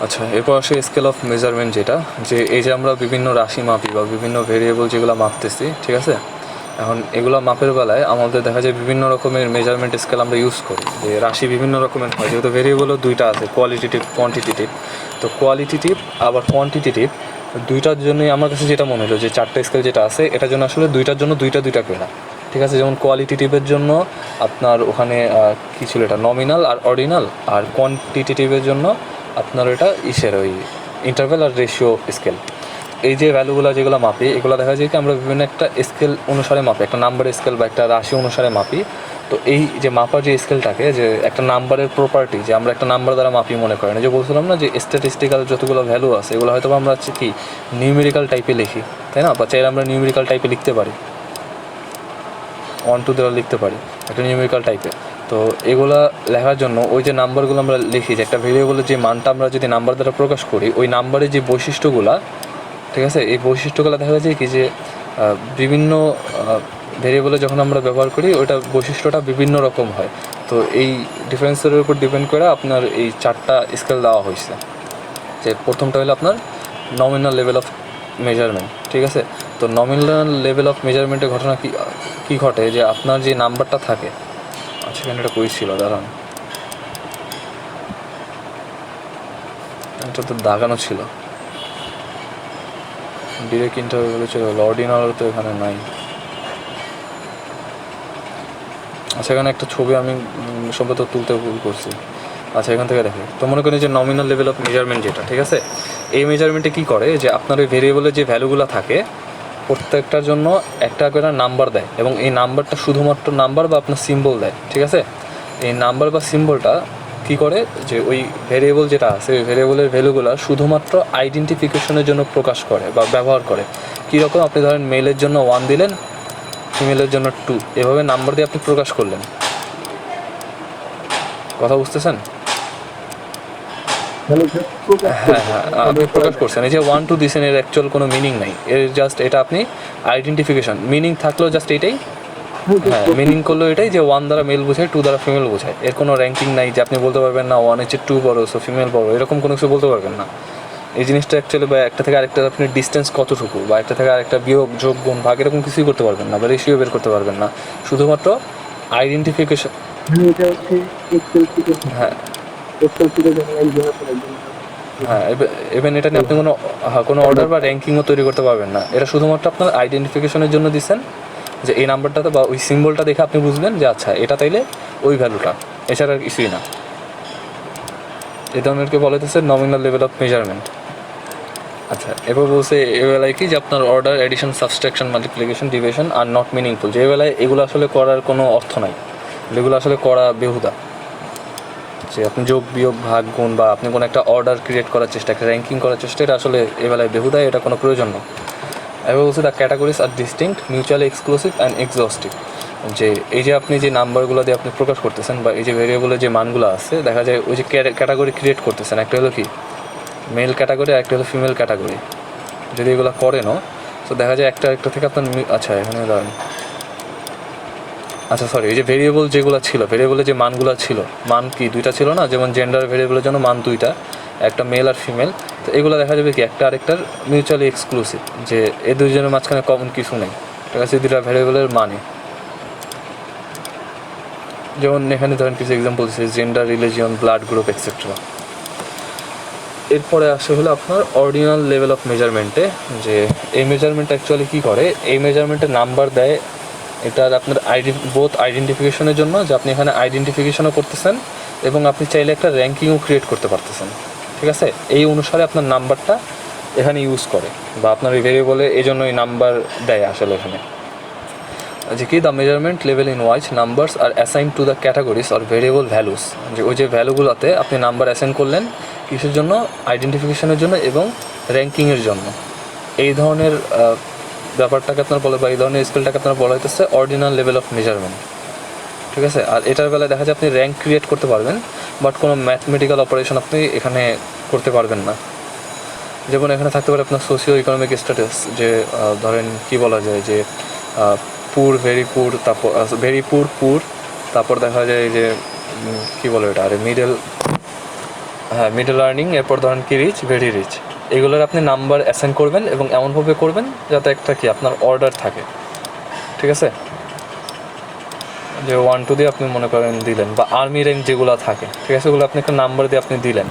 আচ্ছা, এরপর আসে স্কেল অফ মেজারমেন্ট, যেটা যে এই যে আমরা বিভিন্ন রাশি মাপি বা বিভিন্ন ভেরিয়েবল যেগুলো মাপতেছি, ঠিক আছে। এখন এগুলো মাপের বেলায় আমাদের দেখা যায় বিভিন্ন রকমের মেজারমেন্ট স্কেল আমরা ইউজ করি। যে রাশি বিভিন্ন রকমের হয়, যেহেতু ভেরিয়েবলও দুইটা আছে, কোয়ালিটেটিভ কোয়ান্টিটেটিভ। তো কোয়ালিটেটিভ আবার কোয়ান্টিটেটিভ দুইটার জন্যই আমার কাছে যেটা মনে হলো যে 4টা স্কেল যেটা আছে এটার জন্য আসলে দুইটার জন্য দুইটা কেনা, ঠিক আছে। যেমন কোয়ালিটেটিভের জন্য আপনার ওখানে কী ছিল, এটা নমিনাল আর অর্ডিনাল, আর কোয়ান্টিটেটিভের জন্য আপনার এটা ইসের ওই ইন্টারভ্যাল আর রেশিও স্কেল। এই যে ভ্যালুগুলো যেগুলো মাপি, এগুলো দেখা যায় কি আমরা বিভিন্ন একটা স্কেল অনুসারে মাপি, একটা নাম্বার স্কেল বা একটা রাশি অনুসারে মাপি। তো এই যে মাপার যে স্কেলটাকে, যে একটা নাম্বারের প্রপার্টি, যে আমরা একটা নাম্বার দ্বারা মাপি মনে করেন, যে বলছিলাম না যে স্ট্যাটিস্টিক্যাল যতগুলো ভ্যালু আছে এগুলো হয়তো আমরা হচ্ছে কি নিউমেরিক্যাল টাইপে লিখি, তাই না? বা চাইলে আমরা নিউমেরিক্যাল টাইপে লিখতে পারি, 1 2 দ্বারা লিখতে পারি একটা নিউমেরিক্যাল টাইপে। তো এগুলা লেখার জন্য ওই যে নাম্বারগুলো আমরা লিখি, যে একটা ভেরিয়েবলের যে মানটা আমরা যদি নাম্বার দ্বারা প্রকাশ করি, ওই নাম্বারের যে বৈশিষ্ট্যগুলা, ঠিক আছে, এই বৈশিষ্ট্যগুলো দেখা যায় কি যে বিভিন্ন ভেরিয়েবলে যখন আমরা ব্যবহার করি ওইটা বৈশিষ্ট্যটা বিভিন্ন রকম হয়। তো এই ডিফারেন্সের উপর ডিপেন্ড করে আপনার এই 4টা স্কেল দেওয়া হয়েছে। যে প্রথমটা হলো আপনার নমিনাল লেভেল অফ মেজারমেন্ট, ঠিক আছে। তো নমিনাল লেভেল অফ মেজারমেন্টের ঘটনা কী ঘটে, যে আপনার যে নাম্বারটা থাকে, আচ্ছা এখানে একটা কুইজ ছিল, দাঁড়ান, এটা তো দাগানো ছিল, ডিরেক্ট ইন্টারভিউ ছিল, অর্ডিনাল তো এখানে নাই। আচ্ছা এখানে একটা ছবি আমি সম্ভবত তুলতে ভুল করছি। আচ্ছা এখান থেকে দেখো, তো মনে করেন যে নমিনাল লেভেল অফ মেজারমেন্ট যেটা, ঠিক আছে, এই মেজারমেন্টে কী করে, যে আপনার ওই ভেরিয়েবলের যে ভ্যালুগুলো থাকে প্রত্যেকটার জন্য একটা করে নাম্বার দেয়, এবং এই নাম্বারটা শুধুমাত্র নাম্বার বা আপনার সিম্বল দেয়, ঠিক আছে। এই নাম্বার বা সিম্বলটা কী করে, যে ওই ভেরিয়েবল যেটা আছে ওই ভেরিয়েবলের ভ্যালুগুলো শুধুমাত্র আইডেন্টিফিকেশনের জন্য প্রকাশ করে বা ব্যবহার করে। কীরকম, আপনি ধরেন মেলের জন্য 1 দিলেন, ফিমেলের জন্য 2, এভাবে নাম্বার দিয়ে আপনি প্রকাশ করলেন। কথা বুঝতেছেন? হ্যাঁ হ্যাঁ, আপনি প্রকাশ করছেন, এই যে 1 2 দিয়েছেন, এর অ্যাকচুয়াল কোনো মিনিং নাই, এর জাস্ট এটা আপনি আইডেন্টিফিকেশন, মিনিং থাকলেও জাস্ট এটাই, হ্যাঁ মিনিং করলেও এটাই যে 1 দ্বারা মেল বোঝায়, 2 দ্বারা ফিমেল বোঝায়। এর কোনো র্যাঙ্কিং নাই যে আপনি বলতে পারবেন না 1 হচ্ছে 2 বড় সো ফিমেল বড়, এরকম কোনো কিছু বলতে পারবেন না। এই জিনিসটা অ্যাকচুয়ালি, বা একটা থেকে আরেকটা আপনি ডিস্টেন্স কতটুকু, বা একটা থেকে আরেকটা বিয়োগ যোগ গুণ ভাগ এরকম কিছুই করতে পারবেন না, বা রেশিও বের করতে পারবেন না, শুধুমাত্র আইডেন্টিফিকেশন। হ্যাঁ হ্যাঁ, ইভেন এটা নিয়ে আপনি কোনো অর্ডার বা র্যাঙ্কিংও তৈরি করতে পারবেন না। এটা শুধুমাত্র আপনার আইডেন্টিফিকেশনের জন্য দিচ্ছেন, যে এই নাম্বারটাতে বা ওই সিম্বলটা দেখে আপনি বুঝবেন যে আচ্ছা এটা তাইলে ওই ভ্যালুটা, এছাড়া আর কিছুই না। এই ধরনেরকে বলা হচ্ছে নমিনাল লেভেল অফ মেজারমেন্ট। আচ্ছা এবার বলছে এ বেলায় কি, যে আপনার order, addition, subtraction, multiplication, division আর নট মিনিংফুল, যে বেলায় এগুলো আসলে করার কোনো অর্থ নাই, এগুলো আসলে করা বেহুদা। যে আপনি যোগ বিয়োগ ভাগ গুণ বা আপনি কোনো একটা অর্ডার ক্রিয়েট করার চেষ্টা, একটা র্যাঙ্কিং করার চেষ্টা, এটা আসলে এ বেলায় বেহুদায়, এটা কোনো প্রয়োজন নেই। এবার বলছে the categories are distinct, mutually exclusive and exhaustive. যে এই যে আপনি যে নাম্বারগুলো দিয়ে আপনি প্রকাশ করতেছেন, বা এই যে ভেরিয়েবলের যে মানগুলো আছে, দেখা যায় ওই যে ক্যাটাগরি ক্রিয়েট করতেছেন, একটা হলো কি মেল ক্যাটাগরি আর একটা হলো ফিমেল ক্যাটাগরি। যদি এগুলো করেনও তো দেখা যায় একটা থেকে আপনার, আচ্ছা এখানে দাঁড়ান, আচ্ছা সরি, এই যে ভেরিয়েবল যেগুলো ছিল, ভেরিয়েবলের যে মানগুলো ছিল, মান কি 2টা ছিল না, যেমন জেন্ডার ভেরিয়েবলের জন্য মান 2টা, একটা মেল আর ফিমেল। তো এগুলো দেখা যাবে কি একটা আরেকটার মিউচুয়ালি এক্সক্লুসিভ, যে এই দুইজনের মাঝখানে কমন কিছু নেই, ঠিক আছে, 2টা ভেরিয়েবলের মানে। যেমন এখানে ধরেন কিছু এক্সাম্পল দিচ্ছে gender, religion, blood group etcetera. এরপরে আসে হলো আপনার অর্ডিনাল লেভেল অফ মেজারমেন্টে, যে এই মেজারমেন্ট অ্যাকচুয়ালি কী করে, এই মেজারমেন্টে নাম্বার দেয় এটার আপনার বোথ আইডেন্টিফিকেশনের জন্য, যে আপনি এখানে আইডেন্টিফিকেশনও করতেছেন এবং আপনি চাইলে একটা র্যাঙ্কিংও ক্রিয়েট করতে পারতেছেন, ঠিক আছে। এই অনুসারে আপনার নাম্বারটা এখানে ইউজ করে, বা আপনার এই ভেরিয়েবলে এই জন্য এই নাম্বার দেয় আসলে এখানে, যে কি the measurement level in which numbers are assign to the categories or variable values, যে ওই যে ভ্যালুগুলোতে আপনি নাম্বার অ্যাসাইন করলেন কিসের জন্য, আইডেন্টিফিকেশনের জন্য এবং র্যাঙ্কিংয়ের জন্য। এই ধরনের ব্যাপারটাকে আপনার বলে, বা এই ধরনের স্কেলটাকে আপনার বলা হইতেছে অর্ডিনাল লেভেল অফ মেজারমেন্ট, ঠিক আছে। আর এটার বেলায় দেখা যায় আপনি র্যাঙ্ক ক্রিয়েট করতে পারবেন, বাট কোনো ম্যাথমেটিক্যাল অপারেশন আপনি এখানে করতে পারবেন না। যেমন এখানে থাকতে পারে আপনার সোশিও ইকোনমিক স্ট্যাটাস, যে ধরেন কি বলা যায় যে পুর, ভেরি পুর, তারপর ভেরি পুর, পুর, তারপর দেখা যায় যে কী বলে এটা, আরে মিডল, হ্যাঁ মিডল আর্নিং, এরপর ধরেন কি রিচ, ভেরি রিচ। এগুলোর আপনি নাম্বার অ্যাসাইন করবেন এবং এমনভাবে করবেন যাতে একটা কি আপনার অর্ডার থাকে, ঠিক আছে। যে 1 2 দিয়ে আপনি মনে করেন দিলেন, বা আর্মি র্যাঙ্ক যেগুলো থাকে, ঠিক আছে, ওগুলো আপনি একটা নাম্বার দিয়ে আপনি দিলেন।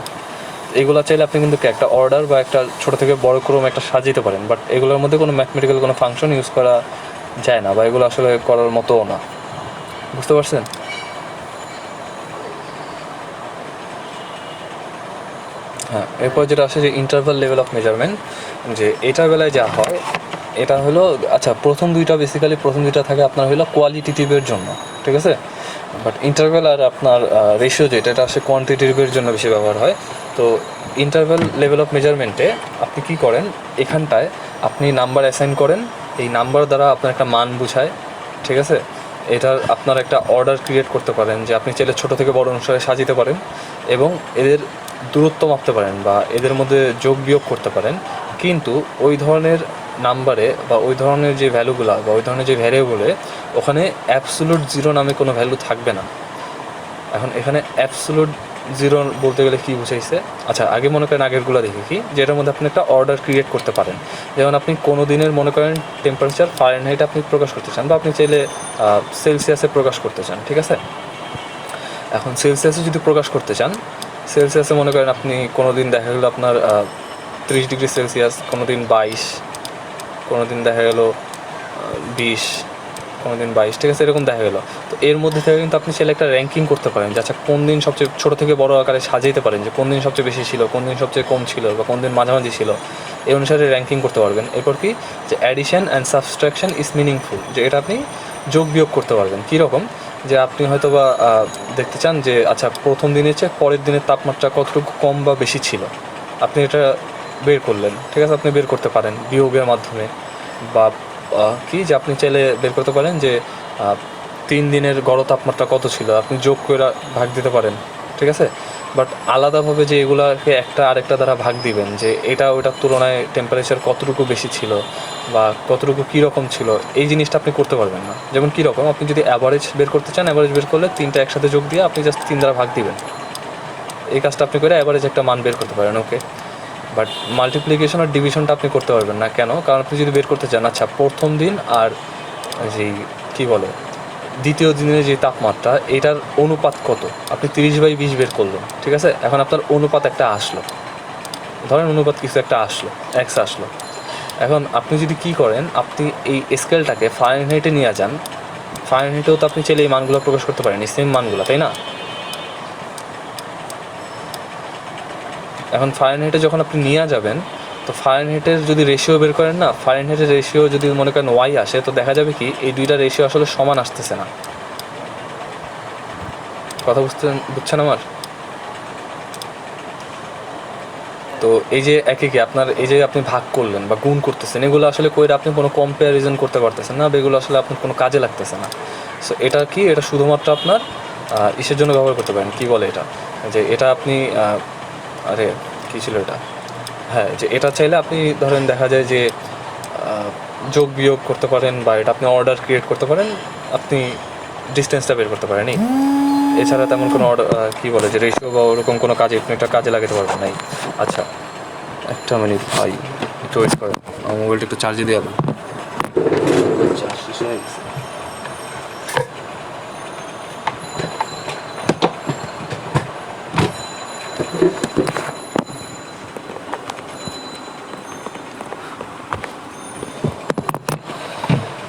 এগুলো চাইলে আপনি কিন্তু একটা অর্ডার বা একটা ছোটো থেকে বড় ক্রম একটা সাজিতে পারেন, বাট এগুলোর মধ্যে কোনো ম্যাথমেটিক্যাল কোনো ফাংশন ইউজ করা যায় না, বা এগুলো আসলে করার মতোও না, বুঝতে পারছেন। হ্যাঁ, এরপর যেটা আসে যে ইন্টারভাল লেভেল অফ মেজারমেন্ট, যে এটার বেলায় যা হয় এটা হলো, আচ্ছা প্রথম দুইটা থাকে আপনার হলো কোয়ালিটিটিভের জন্য, ঠিক আছে। বাট ইন্টারভ্যাল আর আপনার রেশিও যেটা, এটা আসে কোয়ান্টিটিভের জন্য বেশি ব্যবহার হয়। তো ইন্টারভ্যাল লেভেল অফ মেজারমেন্টে আপনি কী করেন, এখানটায় আপনি নাম্বার অ্যাসাইন করেন, এই নাম্বার দ্বারা আপনার একটা মান বুঝায়, ঠিক আছে। এটার আপনার একটা অর্ডার ক্রিয়েট করতে পারেন, যে আপনি চাইলে ছোটো থেকে বড় অনুসারে সাজিতে পারেন এবং এদের দূরত্ব মাপতে পারেন বা এদের মধ্যে যোগ বিয়োগ করতে পারেন। কিন্তু ওই ধরনের নাম্বারে বা ওই ধরনের যে ভ্যালুগুলো বা ওই ধরনের যে ভ্যারিয়েবলে ওখানে অ্যাবসোলুট জিরো নামে কোনো ভ্যালু থাকবে না। এখন এখানে অ্যাবসোলুট জিরো বলতে গেলে কী বুঝাইছে, আচ্ছা আগে মনে করেন আগেরগুলো দেখি কি, যেটার মধ্যে আপনি একটা অর্ডার ক্রিয়েট করতে পারেন। যেমন আপনি কোনো দিনের মনে করেন টেম্পারেচার ফারেনহাইটে আপনি প্রকাশ করতে চান, বা আপনি চাইলে সেলসিয়াসে প্রকাশ করতে চান, ঠিক আছে। এখন সেলসিয়াসে যদি প্রকাশ করতে চান, সেলসিয়াসে মনে করেন আপনি কোনো দিন দেখা গেলো আপনার 30 ডিগ্রি সেলসিয়াস, কোনো দিন 22, কোনো দিন দেখা গেলো 20, কোনো দিন 22, ঠিক আছে, এরকম দেখা গেলো। তো এর মধ্যে থেকে কিন্তু আপনি চাইলে একটা র্যাঙ্কিং করতে পারেন, যে আচ্ছা কোন দিন সবচেয়ে ছোটো থেকে বড় আকারে সাজাইতে পারেন, যে কোন দিন সবচেয়ে বেশি ছিল, কোন দিন সবচেয়ে কম ছিল, বা কোন দিন মাঝামাঝি ছিল, এই অনুসারে র্যাঙ্কিং করতে পারবেন। এরপর কি, যে addition and subtraction is meaningful, যে এটা আপনি যোগ বিয়োগ করতে পারবেন। কীরকম, যে আপনি হয়তো বা দেখতে চান যে আচ্ছা প্রথম দিনের চেয়ে পরের দিনের তাপমাত্রা কতটুকু কম বা বেশি ছিল, আপনি এটা বের করলেন, ঠিক আছে, আপনি বের করতে পারেন বিয়োগের মাধ্যমে। বা কি, যে আপনি চাইলে বের করতে পারেন যে 3 দিনের গড় তাপমাত্রা কত ছিল, আপনি যোগ করে ভাগ দিতে পারেন, ঠিক আছে। বাট আলাদাভাবে যে এগুলাকে একটা আরেকটা দ্বারা ভাগ দিবেন, যে এটা ওইটার তুলনায় টেম্পারেচার কতটুকু বেশি ছিল বা কতটুকু কীরকম ছিল, এই জিনিসটা আপনি করতে পারবেন না। যেমন কীরকম, আপনি যদি অ্যাভারেজ বের করতে চান, অ্যাভারেজ বের করলে 3টা একসাথে যোগ দিয়ে আপনি জাস্ট 3 দ্বারা ভাগ দিবেন, এই কাজটা আপনি করে অ্যাভারেজ একটা মান বের করতে পারেন, ওকে। বাট মাল্টিপ্লিকেশন আর ডিভিশনটা আপনি করতে পারবেন না, কেন, কারণ আপনি যদি বের করতে চান আচ্ছা প্রথম দিন আর যেই কী বলে দ্বিতীয় দিনের যে তাপমাত্রা, এটার অনুপাত কত, আপনি 30/20 বের করলেন, ঠিক আছে। এখন আপনার অনুপাত একটা আসলো, ধরেন অনুপাত কিছু একটা আসলো, এক্স আসলো। এখন আপনি যদি কী করেন, আপনি এই স্কেলটাকে ফারেনহাইটে নিয়ে যান, ফারেনহাইটেও তো আপনি চাইলে এই মানগুলো প্রকাশ করতে পারেন, এই সেম মানগুলো, তাই না। এখন ফারেনহাইটে যখন আপনি নিয়ে যাবেন, তো ফারেনহাইটের যদি রেশিও বের করেন না, ফারেনহাইটের রেশিও যদি মনে করেন ওয়াই আসে, তো দেখা যাবে কি এই দুইটা রেশিও আসলে সমান আসতেছে না। কথা বুঝছেন আমার। তো এই যে একে কি আপনার এই যে আপনি ভাগ করলেন বা গুণ করতেছেন, এগুলো আসলে কইরা আপনি কোনো কম্প্যারিজন করতে পারতেছেন না, বা এগুলো আসলে আপনার কোনো কাজে লাগতেছে না। সো এটা কি, এটা শুধুমাত্র আপনার ইসের জন্য ব্যবহার করতে পারেন, কি বলে এটা, যে এটা আপনি আরে কী ছিল এটা, হ্যাঁ, যে এটা চাইলে আপনি ধরেন দেখা যায় যে যোগ বিয়োগ করতে পারেন, বা এটা আপনি অর্ডার ক্রিয়েট করতে পারেন, আপনি ডিস্টেন্সটা বের করতে পারেন। এছাড়া তেমন কোনো অর্ডার কী বলে যে রেশিও বা ওরকম কোনো কাজে আপনি একটা কাজে লাগাতে পারবেন নাই। আচ্ছা একটা মিনিট ভাই, একটু ওয়েট করেন, আমার মোবাইলটা একটু চার্জে দিয়ে যাবেন, চার্জ শেষ হয়ে গেছে।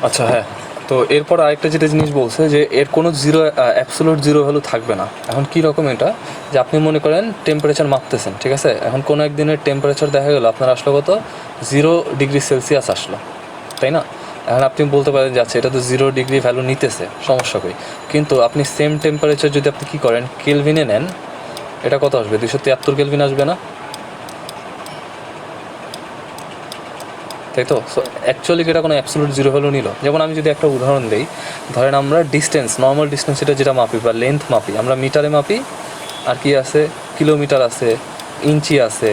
আচ্ছা হ্যাঁ, তো এরপর আরেকটা যেটা জিনিস বলছে যে এর কোনো জিরো অ্যাবসোলুট জিরো ভ্যালু থাকবে না। এখন কী রকম এটা, যে আপনি মনে করেন টেম্পারেচার মাপতেছেন, ঠিক আছে, এখন কোনো একদিনের টেম্পারেচার দেখা গেলো আপনার আসলো কত 0°C আসলো, তাই না? এখন আপনি বলতে পারেন যে আচ্ছা এটা তো 0° ভ্যালু নিতেছে, সমস্যা কই, কিন্তু আপনি সেম টেম্পারেচার যদি আপনি কী করেন কেলভিনে নেন, এটা কত আসবে, 273 কেলভিন আসবে না, তাই তো? সো অ্যাকচুয়ালি এটা কোনো অ্যাবসোলুট জিরো ভ্যালু নিল। যেমন আমি যদি একটা উদাহরণ দিই, ধরেন আমরা ডিস্টেন্স, নর্মাল ডিস্টেন্স এটা যেটা মাপি বা লেন্থ মাপি, আমরা মিটারে মাপি, আর কি আছে কিলোমিটার আছে, ইঞ্চি আছে,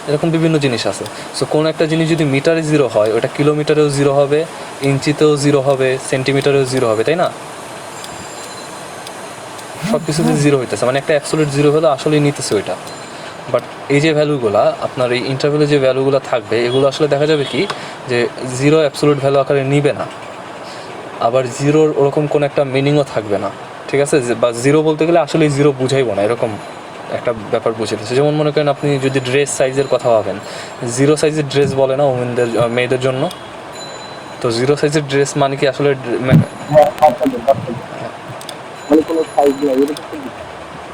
এরকম বিভিন্ন জিনিস আছে। সো কোনো একটা জিনিস যদি মিটারে জিরো হয় ওটা কিলোমিটারেও জিরো হবে, ইঞ্চিতেও জিরো হবে, সেন্টিমিটারেও জিরো হবে, তাই না? সব কিছুতে জিরো হইতেছে, মানে একটা অ্যাবসোলুট জিরো ভ্যালু আসলেই নিতেছে ওইটা। বাট এই যে ভ্যালুগুলা আপনার এই ইন্টারভ্যালে যে ভ্যালুগুলো থাকবে এগুলো আসলে দেখা যাবে কি যে জিরো অ্যাবসোলুট ভ্যালু আকারে নিবে না, আবার জিরোর ওরকম কোনো একটা মিনিংও থাকবে না, ঠিক আছে? বা জিরো বলতে গেলে আসলে জিরো বুঝাইবো না, এরকম একটা ব্যাপার বুঝাইতেছে। যেমন মনে করেন আপনি যদি ড্রেস সাইজের কথা ভাবেন, জিরো সাইজের ড্রেস বলে না ওমেনদের, মেয়েদের জন্য, তো জিরো সাইজের ড্রেস মানে কি আসলে হ্যাঁ, বাচ্চাদের মানে কোনো সাইজ নেই, এটা তো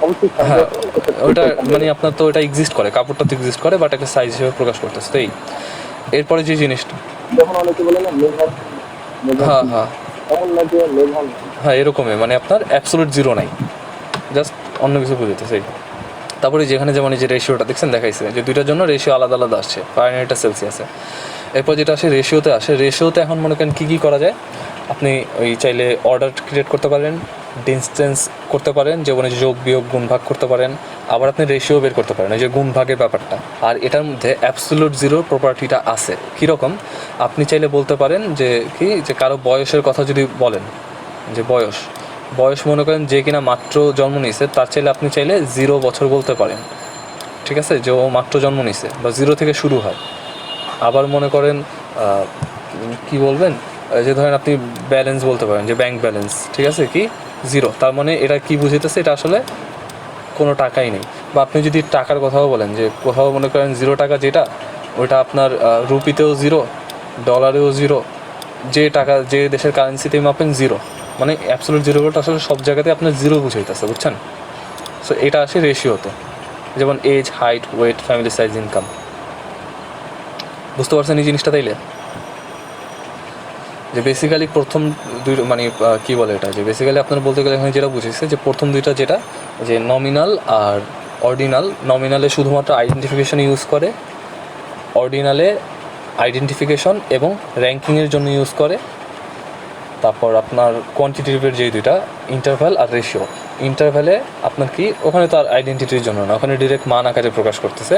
অবশ্যই size হ্যাঁ আছে, এটা ওটা প্রত্যেকটা মানে আপনার তো ওটা এক্সিস্ট করে, কাপড়টা তো এক্সিস্ট করে, বাট একটা সাইজ হিসেবে প্রকাশ করতেছে। তো এই এরপরে যে জিনিসটা, যখন অনেকে বলে না মেঘার হ্যাঁ হ্যাঁ এমন না যে মেঘা নেই। হ্যাঁ এরকমই, মানে আপনার অ্যাবসোলুট জিরো নাই, জাস্ট অন্য কিছু বুঝতেছে। তারপরে যেখানে যেমন এই যে রেশিওটা দেখছেন দেখাইছে যে দুইটার জন্য রেশিও আলাদা আলাদা আসছে, ফারেনহাইট আর সেলসিয়াসে। এরপর যেটা আসে রেশিওতে আসে, রেশিওতে এখন মনে করেন কী কী করা যায়, আপনি ওই চাইলে অর্ডার ক্রিয়েট করতে পারেন, ডিস্টেন্স করতে পারেন, যেমন এই যে যোগ বিয়োগ গুণ ভাগ করতে পারেন, আবার আপনি রেশিও বের করতে পারেন, এই যে গুণ ভাগের ব্যাপারটা। আর এটার মধ্যে অ্যাবসোলুট জিরোর প্রপার্টিটা আছে। কীরকম, আপনি চাইলে বলতে পারেন যে কি, যে কারো বয়সের কথা যদি বলেন, যে বয়স মনে করেন যে কিনা মাত্র জন্ম নিয়েছে তার চাইলে আপনি চাইলে 0 বছর বলতে পারেন, ঠিক আছে, যে ও মাত্র জন্ম নিয়েছে বা 0 থেকে শুরু হয়। আবার মনে করেন কি বলবেন, যে ধরেন আপনি ব্যালেন্স বলতে পারেন, যে ব্যাংক ব্যালেন্স, ঠিক আছে, কি 0, তার মানে এটা কি বুঝাইতেছে, এটা আসলে কোনো টাকাই নেই। বা আপনি যদি টাকার কথাও বলেন, যে কোথাও মনে করেন 0 টাকা যেটা, ওইটা আপনার রুপিতেও 0, ডলারেও 0, যে টাকা যে দেশের কারেন্সিতেই মাপেন 0, মানে অ্যাবসোলুট জিরো বলতে আসলে সব জায়গাতে আপনার 0 বুঝাইতেছে, বুঝছেন? সো এটা আসে রেশিওতে, যেমন age, height, weight, family size, income. বুঝতে পারছেন এই জিনিসটা তাইলে? যে বেসিক্যালি প্রথম দুই মানে কী বলে এটা, যে বেসিক্যালি আপনার বলতে গেলে এখানে যেটা বুঝেছে যে প্রথম দুইটা যেটা, যে নমিনাল আর অর্ডিনাল, নমিনালে শুধুমাত্র আইডেন্টিফিকেশন ইউজ করে, অর্ডিনালে আইডেন্টিফিকেশন এবং র্যাঙ্কিংয়ের জন্য ইউজ করে। তারপর আপনার কোয়ান্টিটিভের যে দুইটা, ইন্টারভ্যাল আর রেশিও। ইন্টারভ্যালে আপনার কি, ওখানে তো আর আইডেন্টিটির জন্য না, ওখানে ডিরেক্ট মান আকারে প্রকাশ করতেছে,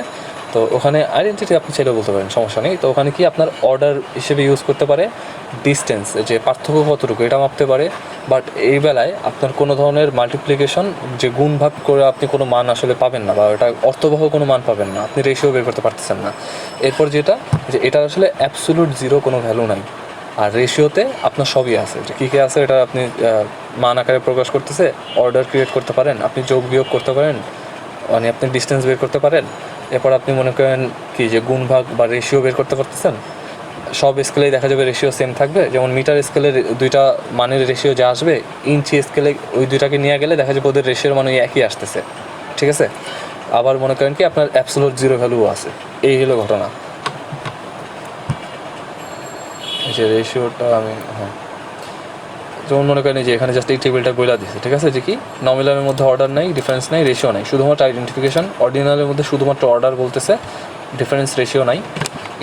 তো ওখানে আইডেন্টিটি আপনি চাইলেও বলতে পারেন, সমস্যা নেই। তো ওখানে কি আপনার অর্ডার হিসেবে ইউজ করতে পারে, ডিস্টেন্স, যে পার্থক্য কতটুকু এটা মাপতে পারে। বাট এই বেলায় আপনার কোনো ধরনের মাল্টিপ্লিকেশন, যে গুণ ভাগ করে আপনি কোনো মান আসলে পাবেন না, বা ওটা অর্থবহ কোনো মান পাবেন না, আপনি রেশিও বের করতে পারতেছেন না। এরপর যেটা, যে এটা আসলে অ্যাবসোলুট জিরো, কোনো ভ্যালু নাই। আর রেশিওতে আপনার সবই আছে, যে কী কী আছে এটা আপনি মান আকারে প্রকাশ করতেছে, অর্ডার ক্রিয়েট করতে পারেন, আপনি যোগ বিয়োগ করতে পারেন, মানে আপনি ডিস্টেন্স বের করতে পারেন। এরপর আপনি মনে করেন কি, যে গুণ ভাগ বা রেশিও বের করতে পারতেছেন। সব স্কেলেই দেখা যাবে রেশিও সেম থাকবে, যেমন মিটার স্কেলের দুইটা মানের রেশিও যা আসবে, ইঞ্চি স্কেলে ওই দুইটাকে নিয়ে গেলে দেখা যাবে ওদের রেশিওর মান একই আসতেছে, ঠিক আছে? আবার মনে করেন কি আপনার অ্যাবসোলুট জিরো ভ্যালুও আছে। এই হলো ঘটনা, যে রেশিওটা আমি যেমন মনে করেন যে এখানে জাস্ট এই টেবিলটা বইলা দিচ্ছে, ঠিক আছে, যে কি নমিনালের মধ্যে অর্ডার নাই, ডিফারেন্স নাই, রেশিও নাই, শুধুমাত্র আইডেন্টিফিকেশন। অর্ডিনালের মধ্যে শুধুমাত্র অর্ডার বলতেছে, ডিফারেন্স, রেশিও নাই।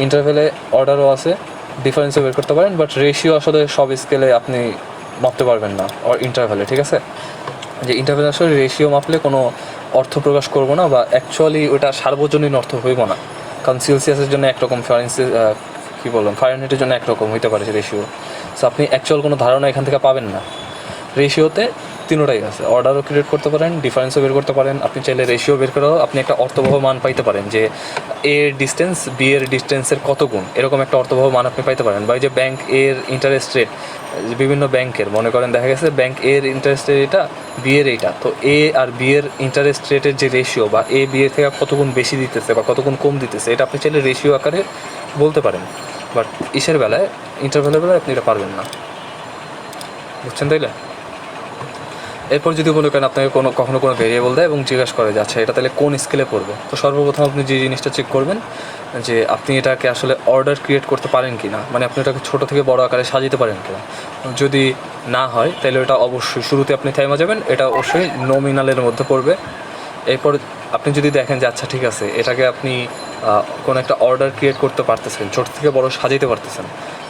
ইন্টারভ্যালে অর্ডারও আছে, ডিফারেন্সও বের করতে পারেন, বাট রেশিও আসলে সব স্কেলে আপনি মাপতে পারবেন না ইন্টারভ্যালে, ঠিক আছে? যে ইন্টারভ্যালে আসলে রেশিও মাপলে কোনো অর্থ প্রকাশ করবো না, বা অ্যাকচুয়ালি ওটা সার্বজনীন অর্থ হইব না, কারণ সেলসিয়াসের জন্য একরকম, কী বললাম, ফারেনহাইটের জন্য একরকম হইতে পারে রেশিও। সো আপনি অ্যাকচুয়াল কোনো ধারণা এখান থেকে পাবেন না। রেশিওতে তিনোটাই আছে, অর্ডারও ক্রিয়েট করতে পারেন, ডিফারেন্সও বের করতে পারেন, আপনি চাইলে রেশিও বের করেও আপনি একটা অর্থবহ মান পাইতে পারেন, যে এ এর ডিস্টেন্স বি এর ডিস্টেন্সের কত গুণ, এরকম একটা অর্থবহ মান আপনি পাইতে পারেন। বা এই যে ব্যাংক এর ইন্টারেস্ট রেট, বিভিন্ন ব্যাংকের মনে করেন দেখা গেছে ব্যাংক এর ইন্টারেস্ট রেট এটা, বি এর এইটা, তো এ আর বি এর ইন্টারেস্ট রেটের যে রেশিও, বা এ বি এর থেকে কত গুণ বেশি দিতেছে বা কত গুণ কম দিতেছে, এটা আপনি চাইলে রেশিও আকারে বলতে পারেন। বাট ইসের বেলায়, ইন্টারভ্যালের বেলায় আপনি এটা পারবেন না। বুঝছেন তাইলে? এরপর যদি মনে করেন আপনাকে কখনো কোনো ভেরিয়েবল দেয় এবং জিজ্ঞাসা করে যে আচ্ছা এটা তাহলে কোন স্কেলে পড়বে, তো সর্বপ্রথম আপনি যে জিনিসটা চেক করবেন যে আপনি এটাকে আসলে অর্ডার ক্রিয়েট করতে পারেন কি না, মানে আপনি এটাকে ছোটো থেকে বড় আকারে সাজাতে পারেন কি না। যদি না হয় তাহলে এটা অবশ্যই শুরুতে আপনি থেমে যাবেন, এটা অবশ্যই নমিনালের মধ্যে পড়বে। এরপর আপনি যদি দেখেন যে আচ্ছা ঠিক আছে এটাকে আপনি কোনো একটা অর্ডার ক্রিয়েট করতে পারতেছেন, ছোটো থেকে বড় সাজাতে পারতেছেন,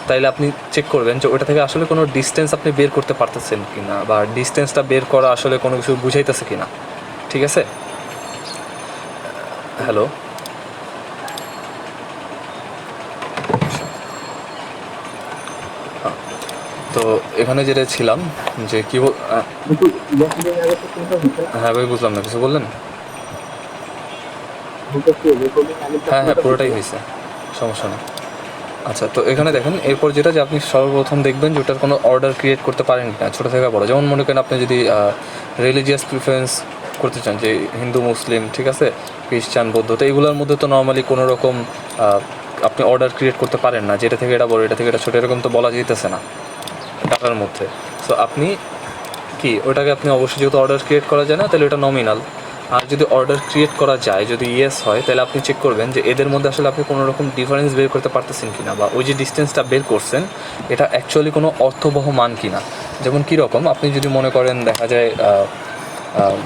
তাইলে আপনি চেক করবেন যে ওটা থেকে আসলে কোনো ডিস্টেন্স আপনি বের করতে পারতেছেন কি না, বা ডিস্টেন্সটা বের করা আসলে কোনো কিছু বুঝাইতেছে কি না। ঠিক আছে? হ্যালো, তো এখানে যেটা ছিলাম যে কী রেকর্ডিং আগে তো চিন্তা হচ্ছে না, হ্যাঁ ভাই বুঝলাম না, কিছু বললেন? হচ্ছে রেকর্ডিং আগে তো হ্যাঁ চিন্তা পুরোটাই হচ্ছে হয়েছে, সমস্যা নেই। আচ্ছা, তো এখানে দেখেন এরপর যেটা যে আপনি সর্বপ্রথম দেখবেন যে ওটার কোনো অর্ডার ক্রিয়েট করতে পারেন কিনা ছোটো থেকে বড়। যেমন মনে করেন আপনি যদি রিলিজিয়াস প্রিফারেন্স করতে চান, যে হিন্দু মুসলিম, ঠিক আছে, খ্রিস্টান বৌদ্ধ, তো এগুলোর মধ্যে তো নর্মালি কোনো রকম আপনি অর্ডার ক্রিয়েট করতে পারেন না, যেটা থেকে এটা বড় এটা থেকে এটা ছোটো এরকম তো বলা যেতেছে না ডাটার মধ্যে। সো আপনি কি ওটাকে আপনি অবশ্যই, যেহেতু অর্ডার ক্রিয়েট করা যায় না তাহলে ওটা নমিনাল। আর যদি অর্ডার ক্রিয়েট করা যায়, যদি ইয়েস হয়, তাহলে আপনি চেক করবেন যে এদের মধ্যে আসলে আপনি কোনো রকম ডিফারেন্স বের করতে পারতেছেন কিনা, বা ওই যে ডিস্টেন্সটা বের করছেন এটা অ্যাকচুয়ালি কোনো অর্থবহ মান কিনা। যেমন কীরকম, আপনি যদি মনে করেন দেখা যায়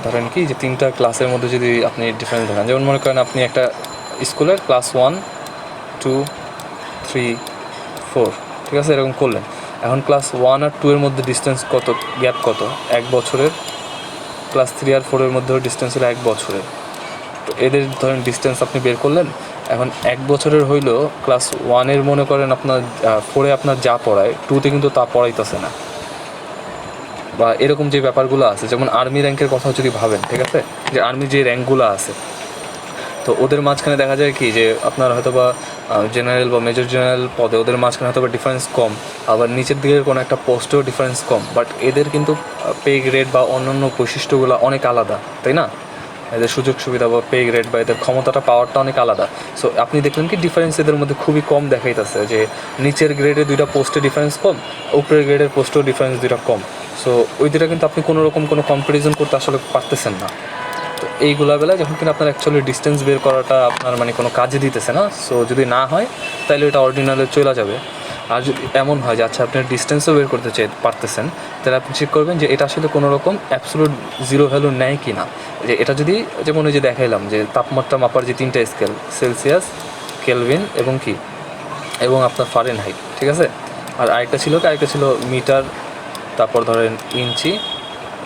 ধরেন কি যে 3টা ক্লাসের মধ্যে যদি আপনি ডিফারেন্স দেখান, যেমন মনে করেন আপনি একটা স্কুলের ক্লাস 1, 2, 3, 4, ঠিক আছে, এরকম করলেন। এখন ক্লাস 1 আর 2 এর মধ্যে ডিস্টেন্স কত, গ্যাপ কত, 1 বছরের। ক্লাস 3 আর 4 এর মধ্যেও ডিস্টেন্স হলো 1 বছরের। তো এদের ধরেন ডিস্টেন্স আপনি বের করলেন। এখন 1 বছরের হইলেও ক্লাস 1-এর মনে করেন আপনার 4-এ আপনার যা পড়ায় 2-তে কিন্তু তা পড়াইতেছে না, বা এরকম যে ব্যাপারগুলো আছে। যেমন আর্মি র্যাঙ্কের কথা যদি ভাবেন, ঠিক আছে, যে আর্মির যে র্যাঙ্কগুলো আছে, তো ওদের মাঝখানে দেখা যায় কি যে আপনার হয়তো বা জেনারেল বা মেজর জেনারেল পদে ওদের মাঝখানে হয়তো বা ডিফারেন্স কম, আবার নিচের দিকের কোনো একটা পোস্টেও ডিফারেন্স কম, বাট এদের কিন্তু পে গ্রেড বা অন্যান্য বৈশিষ্ট্যগুলো অনেক আলাদা, তাই না? এদের সুযোগ সুবিধা বা পে গ্রেড বা এদের ক্ষমতাটা, পাওয়ারটা অনেক আলাদা। সো আপনি দেখলেন কি ডিফারেন্স এদের মধ্যে খুবই কম দেখাইতেছে, যে নিচের গ্রেডে 2টা পোস্টে ডিফারেন্স কম, উপরের গ্রেডের পোস্টেও ডিফারেন্স 2টা কম। সো ওই দুটা কিন্তু আপনি কোনো রকম কোনো কম্পারিজন করতে আসলে পারতেছেন না। তো এইগুলা বেলা যখন কিনা আপনার অ্যাকচুয়ালি ডিস্টেন্স বের করাটা আপনার মানে কোনো কাজে দিতেছে না, সো যদি না হয় তাহলে এটা অর্ডিনালে চলে যাবে। আর যদি এমন হয় যে আচ্ছা আপনি ডিস্টেন্সও বের করতে পারতেছেন, তাহলে আপনি চেক করবেন যে এটা আসলে কোনো রকম অ্যাবসোলুট জিরো ভ্যালু নেয় কি না। যে এটা যদি, যেমন ওই যে দেখাইলাম যে তাপমাত্রা মাপার যে 3টা স্কেল, সেলসিয়াস, কেলভিন এবং আপনার ফারেনহাইট, ঠিক আছে। আর আরেকটা ছিল মিটার, তারপর ধরেন ইঞ্চি,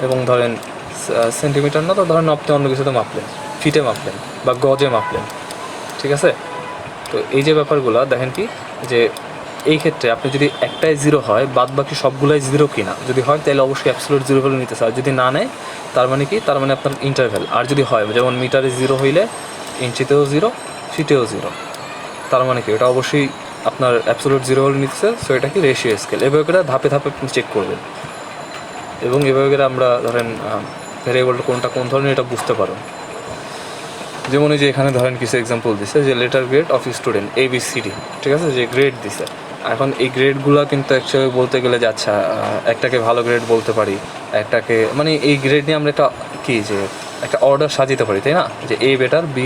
এবং ধরেন সেন্টিমিটার না, তো ধরেন আপনি অন্য কিছুতে মাপলেন, ফিটে মাপলেন বা গজে মাপলেন, ঠিক আছে। তো এই যে ব্যাপারগুলো দেখেন কি যে এই ক্ষেত্রে আপনি যদি একটাই 0 হয়, বাদ বাকি সবগুলাই 0 কিনা, যদি হয় তাহলে অবশ্যই অ্যাবসোলিউট 0 ভ্যালু নিতে চায়। যদি না নেয় তার মানে কি, তার মানে আপনার ইন্টারভ্যাল। আর যদি হয় যেমন মিটারে 0 হইলে ইঞ্চিতেও 0, ফিটেও 0, তার মানে কি এটা অবশ্যই আপনার অ্যাবসোলিউট 0 ভ্যালু নিতেছে। সো এটা কি রেশিও স্কেল। এভাবে করে ধাপে ধাপে আপনি চেক করবেন, এবং এভাবে করে আমরা ধরেন ভ্যারিয়েবলটা কোনটা কোন ধরনের এটা বুঝতে পারো। যেমন এই যে এখানে ধরেন কিছু এক্সাম্পল দিছে যে letter grade of student ABCD, ঠিক আছে, যে গ্রেড দিছে। এখন এই গ্রেডগুলো কিন্তু অ্যাকচুয়ালি বলতে গেলে যে আচ্ছা একটাকে ভালো গ্রেড বলতে পারি, একটাকে মানে এই গ্রেড নিয়ে আমরা একটা কি যে একটা অর্ডার সাজিতে পারি, তাই না, যে A বেটার, B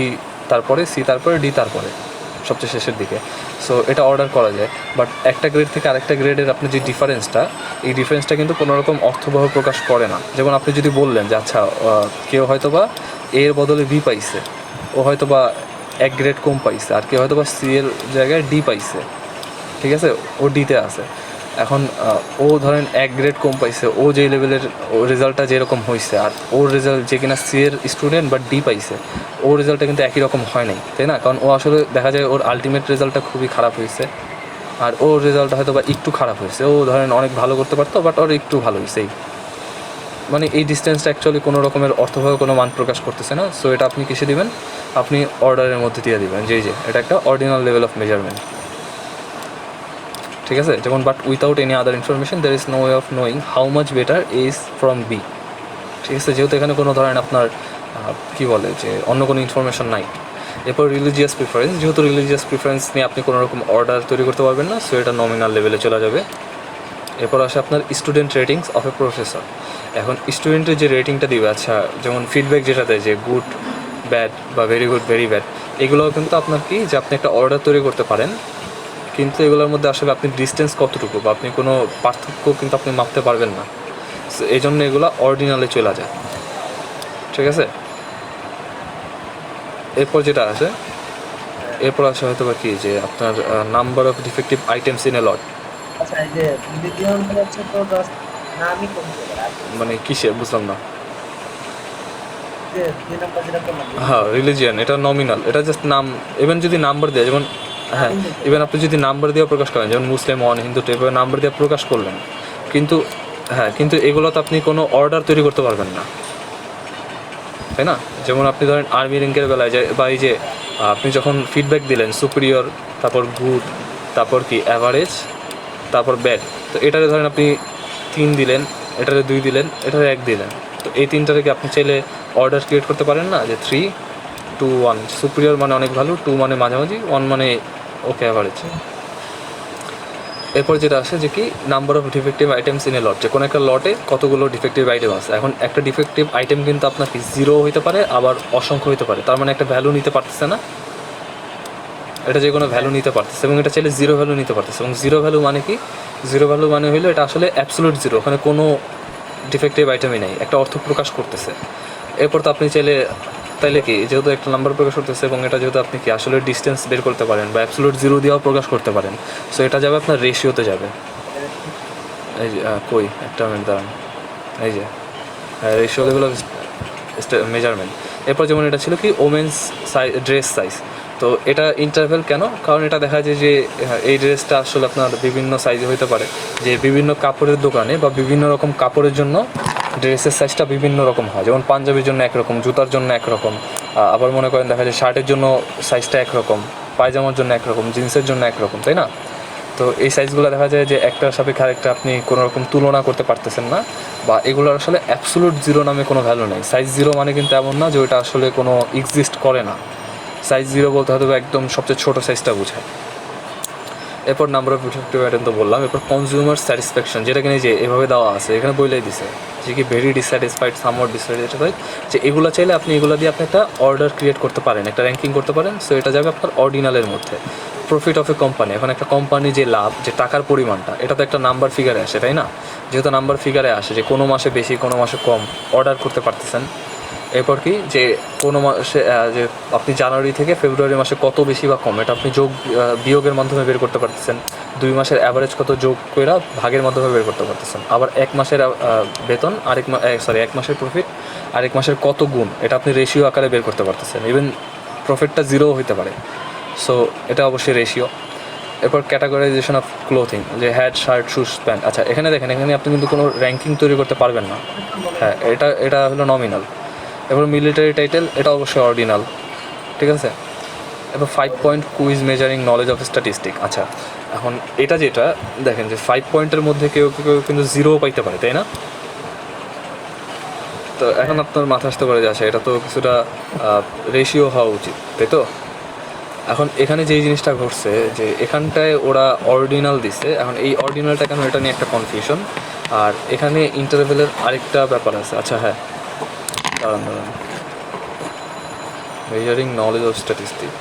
তারপরে C তারপরে D তারপরে সবচেয়ে শেষের দিকে। সো এটা অর্ডার করা যায়। বাট একটা গ্রেড থেকে আরেকটা গ্রেডের আপনি যে ডিফারেন্সটা, এই ডিফারেন্সটা কিন্তু কোনো রকম অর্থবহ প্রকাশ করে না। যেমন আপনি যদি বললেন যে আচ্ছা কেউ হয়তো বা এর বদলে B পাইছে, ও হয়তো বা 1 গ্রেড কম পাইছে, আর কেউ হয়তো বা C এর জায়গায় D পাইছে, ঠিক আছে, ও ডিতে আছে। এখন ও ধরেন 1 গ্রেড কম পাইছে, ও যে লেভেলের রেজাল্টটা যেরকম হয়েছে, আর ওর রেজাল্ট যে কিনা সি এর স্টুডেন্ট বাট ডি পাইছে, ওর রেজাল্টটা কিন্তু একই রকম হয় নাই, তাই না? কারণ ও আসলে দেখা যায় ওর আলটিমেট রেজাল্টটা খুবই খারাপ হয়েছে, আর ওর রেজাল্টটা হয়তো বা একটু খারাপ হয়েছে। ও ধরেন অনেক ভালো করতে পারতো, বাট ওর একটু ভালো হয়েছে। মানে এই ডিস্টেন্সটা অ্যাকচুয়ালি কোনো রকমের অর্থভাবে কোনো মান প্রকাশ করতেছে না। সো এটা আপনি কিসে দিবেন, আপনি অর্ডারের মধ্যে দিয়ে দিবেন যে এটা একটা অর্ডিনাল লেভেল অফ মেজারমেন্ট, ঠিক আছে। যেমন but without any other information there is no way of knowing how much better age from B, ঠিক আছে। যেহেতু এখানে কোনো ধরেন আপনার কী বলে যে অন্য কোনো ইনফরমেশন নাই। এরপর রিলিজিয়াস প্রিফারেন্স, যেহেতু রিলিজিয়াস প্রিফারেন্স নিয়ে আপনি কোনো রকম অর্ডার তৈরি করতে পারবেন না, সো এটা নমিনাল লেভেলে চলে যাবে। এরপর আসে আপনার student ratings of a professor. এখন স্টুডেন্টের যে রেটিংটা দিবে, আচ্ছা যেমন ফিডব্যাক যেটা দেয় যে গুড, ব্যাড বা ভেরি গুড, ভেরি ব্যাড, এগুলোও কিন্তু আপনার কি যে আপনি একটা অর্ডার তৈরি করতে পারেন, কিন্তু এগুলোর মধ্যে আসলে আপনি ডিস্টেন্স কতটুকু বা আপনি কোনো পার্থক্য কিন্তু আপনি মাপতে পারবেন না। এই জন্য এগুলো অর্ডিনালে চলে যায়, ঠিক আছে। এরপর যেটা আছে, এরপর আসে হয়তো বা কি যে আপনার number of defective items in a lot. আচ্ছা, এই যে রিলিজিয়ন হচ্ছে তো জাস্ট নামই কম করে, আর মানে কিসে বুঝলাম না। যে 2 নাম্বার যেটা করলাম, হ্যাঁ, রিলিজিয়ান এটা নমিনাল, এটা জাস্ট নাম। ইভেন যদি নাম্বার দেয়, যেমন হ্যাঁ, ইভেন আপনি যদি নাম্বার দিয়ে প্রকাশ করেন, যেমন মুসলিম 1, হিন্দু 2, এভাবে নাম্বার দিয়ে প্রকাশ করলেন, কিন্তু হ্যাঁ, কিন্তু এগুলো তো আপনি কোনো অর্ডার তৈরি করতে পারবেন না, তাই না? যেমন আপনি ধরেন আর্মি র্যাঙ্কের বেলায় যে বা এই যে আপনি যখন ফিডব্যাক দিলেন সুপিরিয়র, তারপর গুড, তারপর কি অ্যাভারেজ, তারপর ব্যাড, তো এটারে ধরেন আপনি 3 দিলেন, এটারে 2 দিলেন, এটারে 1 দিলেন, তো এই তিনটারে কি আপনি চাইলে অর্ডার ক্রিয়েট করতে পারেন না, যে 3, 2, 1, সুপিরিয়র মানে অনেক ভালো, 2 মানে মাঝামাঝি, 1 মানে ওকে অ্যাভারেজ। এরপর যেটা আসে যে কি number of defective items in a lot, যে কোনো একটা লটে কতগুলো ডিফেক্টিভ আইটেম আছে। এখন একটা ডিফেক্টিভ আইটেম কিন্তু আপনার কি 0 হইতে পারে, আবার অসংখ্য হইতে পারে, তার মানে একটা ভ্যালু নিতে পারতেছে না, এটা যে কোনো ভ্যালু নিতে পারতেছে, এবং এটা চাইলে 0 ভ্যালু নিতে পারতেছে। এবং 0 ভ্যালু মানে কি, 0 ভ্যালু মানে হলো এটা আসলে অ্যাবসোলিউট 0, ওখানে কোনো ডিফেক্টিভ আইটেমই নেই, একটা অর্থ প্রকাশ করতেছে। এরপর তো আপনি চাইলে তাইলে কি, যেহেতু একটা নাম্বার প্রকাশ করতেছে এবং এটা যেহেতু আপনি কি আসলে ডিস্টেন্স বের করতে পারেন বা অ্যাবসোলিউট 0 দিয়েও প্রকাশ করতে পারেন, সো এটা যাবে আপনার রেশিওতে যাবে। এই যে কই একটা মিনিট দাঁড়ান, এই যে রেশিও হলো মেজারমেন্ট। এরপর যেমন এটা ছিল কি ওমেন্স ড্রেস সাইজ, তো এটা ইন্টারভেল কেন, কারণ এটা দেখা যায় যে এই ড্রেসটা আসলে আপনার বিভিন্ন সাইজে হতে পারে, যে বিভিন্ন কাপড়ের দোকানে বা বিভিন্ন রকম কাপড়ের জন্য ড্রেসের সাইজটা বিভিন্ন রকম হয়। যেমন পাঞ্জাবির জন্য একরকম, জুতার জন্য একরকম, আবার মনে করেন দেখা যায় শার্টের জন্য সাইজটা একরকম, পায়জামার জন্য একরকম, জিন্সের জন্য একরকম, তাই না? তো এই সাইজগুলো দেখা যায় যে একটার সাপেক্ষে আরেকটা আপনি কোনো রকম তুলনা করতে পারতেছেন না, বা এগুলোর আসলে অ্যাবসোলুট 0 নামে কোনো ভ্যালু নেই। সাইজ 0 মানে কিন্তু এমন না যে ওইটা আসলে কোনো এক্সিস্ট করে না। সাইজ 0 বলতে হয়তো একদম সবচেয়ে ছোটো সাইজটা বোঝায়। এরপর নাম্বার অফ ডিফেক্টিভ আইটেম তো বললাম। এরপর কনজিউমার স্যাটিসফ্যাকশন, যেটা কিনে যে এভাবে দেওয়া আছে, এখানে বইলেই দিছে যে কি ভেরি ডিসস্যাটিসফাইড, সামওয়াট ডিসস্যাটিসফাইড, যে এগুলো চাইলে আপনি এগুলো দিয়ে আপনি একটা অর্ডার ক্রিয়েট করতে পারেন, একটা র্যাঙ্কিং করতে পারেন, সো এটা যাবে আপনার অর্ডিনালের মধ্যে। প্রফিট অফ এ কোম্পানি, এখন একটা কোম্পানি যে লাভ, যে টাকার পরিমাণটা, এটা তো একটা নাম্বার ফিগারে আসে, তাই না? যেহেতু নাম্বার ফিগারে আসে যে কোনো মাসে বেশি, কোনো মাসে কম অর্ডার করতে পারতেছেন। এরপর কি যে কোনো মাসে যে আপনি জানুয়ারি থেকে ফেব্রুয়ারি মাসে কত বেশি বা কম, এটা আপনি যোগ বিয়োগের মাধ্যমে বের করতে পারতেছেন। 2 মাসের অ্যাভারেজ কত যোগ করে ভাগের মাধ্যমে বের করতে পারতেছেন। আবার 1 মাসের বেতন, এক মাসের প্রফিট আরেক মাসের কত গুণ, এটা আপনি রেশিও আকারে বের করতে পারতেছেন। ইভেন প্রফিটটা 0 হতে পারে, সো এটা অবশ্যই রেশিও। এরপর ক্যাটাগরাইজেশন অফ ক্লোথিং, যে হ্যাট, শার্ট, শুজ, প্যান্ট। আচ্ছা, এখানে দেখেন, এখানে আপনি কিন্তু কোনো র্যাঙ্কিং তৈরি করতে পারবেন না। হ্যাঁ, এটা হলো নমিনাল। এবার মিলিটারি টাইটেল, এটা অবশ্যই অর্ডিনাল, ঠিক আছে। এবার 5 point quiz measuring knowledge of statistic. আচ্ছা, এখন এটা যেটা দেখেন যে 5 পয়েন্টের মধ্যে কেউ কেউ কিন্তু 0 পাইতে পারে, তাই না? তো এখন আপনার মাথা আসতে পারে যে আচ্ছা, এটা তো কিছুটা রেশিও হওয়া উচিত, তাই তো? এখন এখানে যেই জিনিসটা ঘটছে যে এখানটায় ওরা অর্ডিনাল দিছে। এখন এই অর্ডিনালটা কেন, এটা নিয়ে একটা কনফিউশন। আর এখানে ইন্টারভেলের আরেকটা ব্যাপার আছে। আচ্ছা হ্যাঁ, দাঁড়ান, মেজারিং নলেজ অফ স্ট্যাটিস্টিক।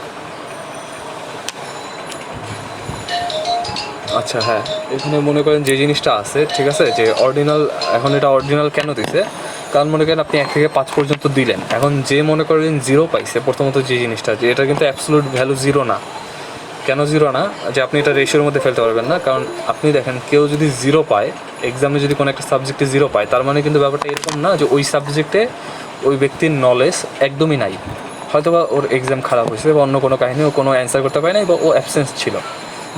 আচ্ছা হ্যাঁ, এখানে মনে করেন যে জিনিসটা আছে, ঠিক আছে, যে অর্ডিনাল। এখন এটা অর্ডিনাল কেন দিছে, কারণ মনে করেন আপনি 1 থেকে 5 পর্যন্ত দিলেন। এখন যে মনে করেন 0 পাইছে, প্রথমত যে জিনিসটা, যে এটা কিন্তু অ্যাবসোলিউট ভ্যালু 0 না। কেন 0 না, যে আপনি এটা রেশিওর মধ্যে ফেলতে পারবেন না। কারণ আপনি দেখেন, কেউ যদি 0 পায় এক্সামে, যদি কোনো একটা সাবজেক্টে 0 পায়, তার মানে কিন্তু ব্যাপারটা এরকম না যে ওই সাবজেক্টে ওই ব্যক্তির নলেজ একদমই নাই। হয়তোবা ওর এক্সাম খারাপ হয়েছে বা অন্য কোনো কাহিনী, ও কোনো অ্যান্সার করতে পারে নাই, বা ও অ্যাবসেন্স ছিল,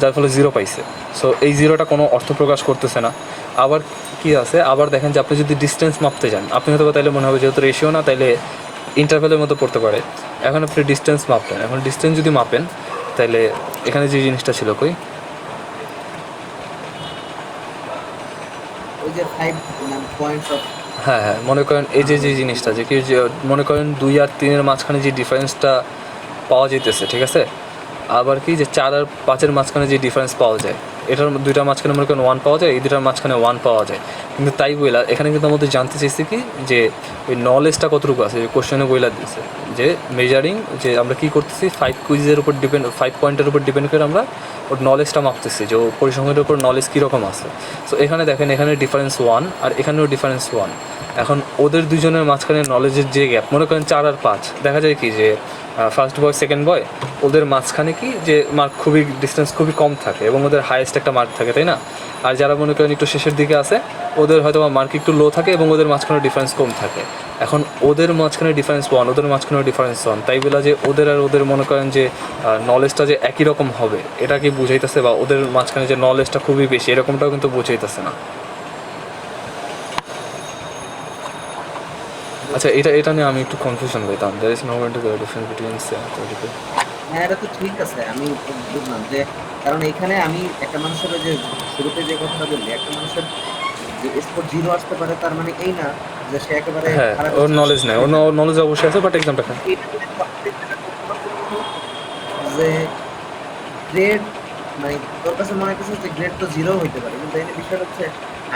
যার ফলে 0 পাইছে। সো এই 0টা কোনো অর্থ প্রকাশ করতেছে না। আবার কি আছে, আবার দেখেন যে আপনি যদি ডিস্টেন্স মাপতে যান, আপনি হয়তো তাইলে মনে হবে যেহেতু রেশিও না, তাইলে ইন্টারভেলের মতো পড়তে পারে। এখন আপনি ডিস্টেন্স মাপবেন, এখন ডিস্টেন্স যদি মাপেন, তাইলে এখানে যে জিনিসটা ছিল, কই ওই যে 5 পয়েন্টস অফ, হ্যাঁ হ্যাঁ, মনে করেন এই যে জিনিসটা, যে কি যে মনে করেন 2 আর 3-এর মাঝখানে যে ডিফারেন্সটা পাওয়া যেতেছে, ঠিক আছে। আবার কি যে 4 আর 5-এর মাঝখানে যে ডিফারেন্স পাওয়া যায়, এটার দুইটার মাঝখানে মনে করেন 1 পাওয়া যায়, এই দুটার মাঝখানে 1 পাওয়া যায়। কিন্তু তাই বইলা এখানে কিন্তু আমাদের জানতে চাইছি কি যে ওই নলেজটা কতটুকু আছে, যে কোশ্চেনে বইলা দিচ্ছে যে মেজারিং, যে আমরা কী করতেছি 5 কুইজের উপর ডিপেন্ড, 5 পয়েন্টের উপর ডিপেন্ড করে আমরা ওর নলেজটা মাপতেছি যে ও পরিসংখ্যানের উপর নলেজ কীরকম আছে। সো এখানে দেখেন এখানে ডিফারেন্স 1 আর এখানেও ডিফারেন্স 1। এখন ওদের দুজনের মাঝখানে নলেজের যে গ্যাপ মনে করেন 4 আর 5, দেখা যায় কি যে ফার্স্ট বয় সেকেন্ড বয় ওদের মাঝখানে কি যে মার্ক খুবই ডিস্টেন্স খুবই কম থাকে এবং ওদের হাইয়েস্ট একটা মার্ক থাকে, তাই না? আর যারা মনে করেন একটু শেষের দিকে আছে ওদের হয়তো মার্ক একটু লো থাকে এবং ওদের মাঝখানে ডিফারেন্স কম থাকে। এখন ওদের মাঝখানে ডিফারেন্স 1, ওদের মাঝখানে ডিফারেন্স 1, তাই বলা যে ওদের আর ওদের মনে করেন যে নলেজটা যে একই রকম হবে এটা কি বুঝাইতেছে, বা ওদের মাঝখানে যে নলেজটা খুবই বেশি এরকমটাও কিন্তু বুঝাইতেছে না। আচ্ছা, এটা নিয়ে আমি একটু কনফিউশন পেতাম। There is no difference between হ্যাঁ, এটা তো ঠিক আছে, আমি বুঝলাম যে কারণ এখানে আমি একটা মানুষের ওই যে শুরুতে যে কথাটা বললি, একটা মানুষের যে স্কোর 0 আসতে পারে তার মানে এই না যে সে একেবারে হ্যাঁ, খারাপ ওর নলেজ নেই, ওর নলেজ অবশ্যই আছে, বাট এক্সামটা খারাপ। এটা যদি সবচেয়ে যেটা গুরুত্বপূর্ণ হলো যে গ্রেড, মানে তোর কাছে মনে হচ্ছে যে গ্রেড তো 0 হইতে পারে, কিন্তু এখানে বিষয় হচ্ছে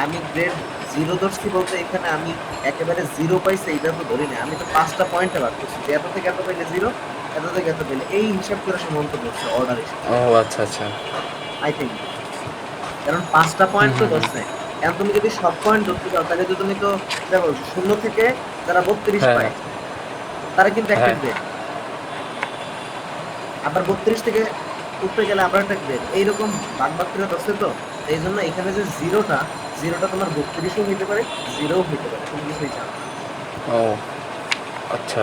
আমি গ্রেড 0 ধরছি বলতে এখানে আমি একেবারে 0 পাইছি এইটা তো ধরি না, আমি তো 5টা পয়েন্টে ভাগ করছি যে এত থেকে এত পাইলে 0, এত থেকে এত পেলে, এই হিসাব করে সে মন্তব্য করছে অর্ডার হিসেবে। ও আচ্ছা আচ্ছা। আই থিঙ্ক কারণ 5টা পয়েন্ট তো ধরছে, এখন তুমি যদি সব পয়েন্ট ধরতে চাও তাহলে তো তুমি তো দেখো 0 থেকে যারা 32 হ্যাঁ পায় তারা কিন্তু একটা হ্যাঁ গ্রেড, আবার 32 থেকে উঠতে গেলে আবার একটা গ্রেড, এইরকম ভাগ ভাগ করে ধরছে। তো এই জন্য এখানে যে জিরোটা তোমার 32ও হইতে পারে, 0ও হইতে পারে, তুমি কিছুই জানো না। ও আচ্ছা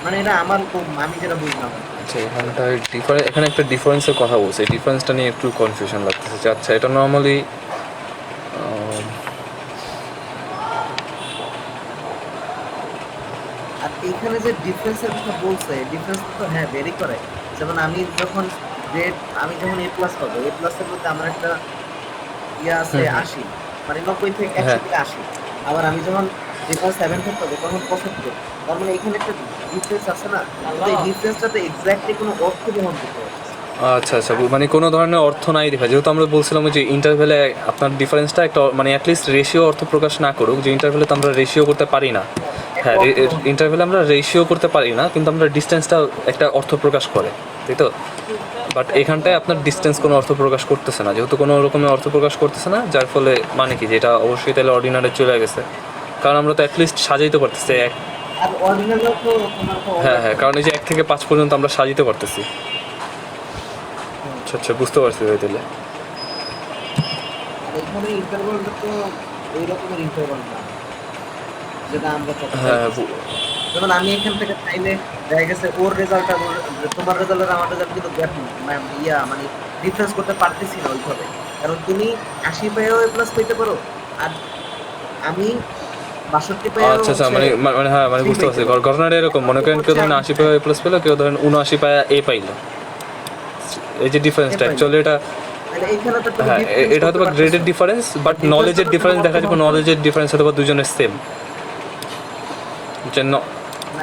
মানে এটা আমার আমি যেটা বুঝলাম আর কি। আচ্ছা। এখানে একটা ডিফারেন্সের কথা বলছে, এই ডিফারেন্সটা নিয়ে একটু কনফিউশন লাগতেছে যে আচ্ছা এটা নর্মালি আর এইখানে যে ডিফারেন্সের কথা বলছে, ডিফারেন্স তো হ্যাঁ ভেরি করে। যেমন আমি যখন গ্রেড, আমি যখন এ প্লাস পাবো, এ প্লাসের মধ্যে আমার একটা ইয়ে আছে 80, মানে 90 থেকে 100 হ্যাঁ থেকে 80। আবার আমি যখন যেটা 70 পাবো তখন 75। তার মানে এখানে একটা ডিফারেন্স আছে না, কিন্তু এই ডিফারেন্সটাতে এক্স্যাক্টলি কোনো অর্থ বহন করতে পারছে না। আচ্ছা আচ্ছা, মানে কোনো ধরনের অর্থ নাই দেখা, যেহেতু আমরা বলছিলাম যে ইন্টারভেলে আপনার ডিফারেন্সটা একটা মানে অ্যাটলিস্ট রেশিও অর্থ প্রকাশ না করুক, যে ইন্টারভেলে তো আমরা রেশিও করতে পারি না। একটা হ্যাঁ, অর্থ বহন করে। ইন্টারভেলে আমরা রেশিও করতে পারি না, কিন্তু আমরা ডিস্টেন্সটা একটা অর্থ প্রকাশ করে, তাই তো? বাট এখানটায় আপনার ডিস্টেন্স কোনো অর্থ প্রকাশ করতেছে না, যেহেতু কোনো রকমের অর্থ প্রকাশ করতেছে না, যার ফলে মানে কি যেটা অবশ্যই তাহলে অর্ডিনারে চলে গেছে, কারণ আমরা তো অ্যাটলিস্ট সাজাইতে পারতেছি আর অরিজিনালও তো তোমার তো হ্যাঁ হ্যাঁ, কারণ এই যে 1 থেকে 5 পর্যন্ত আমরা সাজাইতে পারতেছি। আচ্ছা আচ্ছা, বুঝতে পারছি ভাই তাহলে। আর এখানে ইন্টারভালটা তো ওই রকমের ইন্টারভাল না যেটা আমরা হ্যাঁ চাইতেছি। যেমন আমি এখান থেকে চাইলে দেখা গেছে ওর রেজাল্ট আর তোমার রেজাল্ট আর আমার রেজাল্ট কিন্তু গ্যাপ মানে ডিফারেন্স করতে পারতেছি না ওইভাবে। কারণ তুমি 80 পেয়েও এ প্লাস পেতে পারো, আর আমি 62 পেয়েও আচ্ছা আচ্ছা, মানে মানে হ্যাঁ মানে বুঝতে পারছি, ঘটনাটা এরকম মনে করেন কেউ ধরেন 80 পায় প্লাস পেলো, কেউ ধরেন 79 পায় এ পাইলো, এই যে ডিফারেন্সটা অ্যাকচুয়ালি এটা তাহলে এইখানে তো তুমি হ্যাঁ ডিফারেন্স এটা হয়তো করতে গ্রেডের পারতেছো না। ডিফারেন্স, বাট difference নলেজের টা তো ডিফারেন্স তোমার দেখা যাবে, কোনো নলেজের ডিফারেন্স হয়তো বা দুজনের সেম, যে না,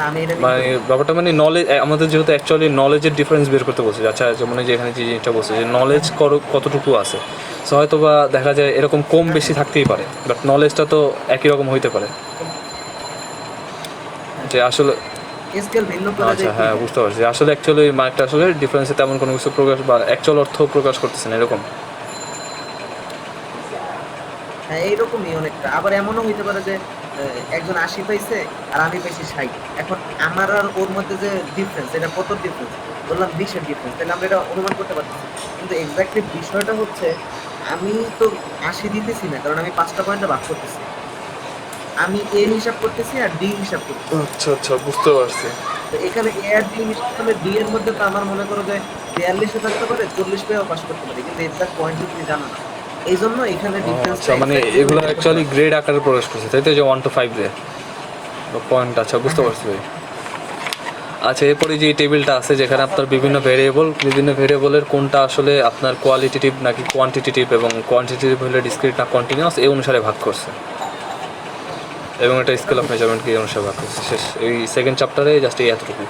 আমি এটা মানে ব্যাপারটা মানে নলেজ আমাদের যেহেতু অ্যাকচুয়ালি নলেজের ডিফারেন্স বের করতে বলছে। আচ্ছা যেমন এই যে এখানে যে জিনিসটা বলছে যে নলেজ কতটুকু আছে, সো হয়তো বা দেখা যায় এরকম কম বেশি থাকতেই পারে, বাট নলেজটা তো একই রকম হইতে পারে, যে আসলে স্কেল ভিন্ন করে আচ্ছা দেখি। হ্যাঁ বুঝতে পারছি, আসলে অ্যাকচুয়ালি ওই মার্কটা আসলে ডিফারেন্সে তেমন কোনো কিছু প্রকাশ বা অ্যাকচুয়াল অর্থ প্রকাশ করতেছে না এরকম। হ্যাঁ এইরকমই অনেকটা। আবার এমনও হইতে পারে যে একজন 80 পাইছে আর আমি পাইছি 60, এখন আমার আর ওর মধ্যে যে ডিফারেন্স, এটা কত ডিফারেন্স, বললাম 20 এর ডিফারেন্স, তাহলে আমরা এটা অনুমান করতে পারতেছি। কিন্তু এক্স্যাক্টলি বিষয়টা হচ্ছে আমি তো 80 দিতেছি না, কারণ আমি 5টা পয়েন্টে ভাগ করতেছি, আমি এ হিসাব করতেছি আর ডি হিসাব করতেছি। আচ্ছা আচ্ছা, বুঝতে পারছি। তো এখানে এ আর ডি হিসাব করলে ডি এর মধ্যে তো আমার মনে করো যে 42 থাকতে পারে, 40 পেয়েও পাস করতে পারে, কিন্তু এক্সাক্ট পয়েন্ট তুমি জানো না। এই জন্য এখানে ডিফারেন্স আচ্ছা, মানে এগুলো অ্যাকচুয়ালি গ্রেড আকারে প্রকাশ করছে, তাই তো? যে 1 to 5 দিয়ে পয়েন্ট, আচ্ছা বুঝতে পারছি ভাই। আচ্ছা, এরপরে যে টেবিলটা আছে যেখানে আপনার বিভিন্ন ভেরিয়েবলের কোনটা আসলে আপনার কোয়ালিটেটিভ নাকি কোয়ান্টিটেটিভ, এবং কোয়ান্টিটেটিভ হলে ডিসক্রিট না কন্টিনিউয়াস, এই অনুসারে ভাগ করছে, এবং এটা স্কেল অফ মেজারমেন্ট কি অনুসারে ভাগ করছে। শেষ এই সেকেন্ড চ্যাপ্টারে জাস্ট এই এতটুকু।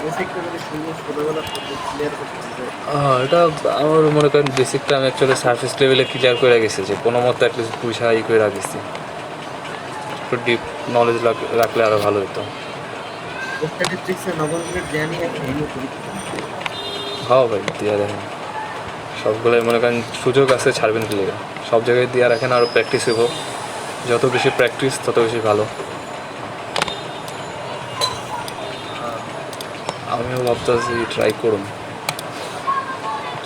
বেসিকটা যদি ছোটবেলা ক্লিয়ার করতে হবে। এটা আমার মনে করেন বেসিকটা আমি অ্যাকচুয়ালি সার্ফেস লেভেলে ক্লিয়ার করে গেছি, যে কোনো মতো অ্যাটলিস্ট পুষা করে রাখছি। একটু ডিপ নলেজ রাখলে আরও ভালো হতো। স্ট্যাটিস্টিক্সে নবম গ্রেড জানি এখন এই পরীক্ষা হ্যাঁ ভাই, দিয়ে দেখেন সবগুলোই মনে করেন সুযোগ আছে, ছাড়বেন কি লেগে সব জায়গায় দিয়ে রাখেন, আরও প্র্যাকটিস হইব। যত বেশি প্র্যাকটিস তত বেশি ভালো। আমিও ভাবতেছি ট্রাই করুন,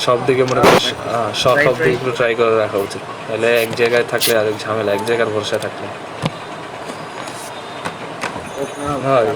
সব দিকে মনে করেন সব দিকগুলো ট্রাই করে রাখা উচিত। তাহলে এক জায়গায় থাকলে আরেক ঝামেলা, এক জায়গার ভরসায় থাকলে ওকে হয়।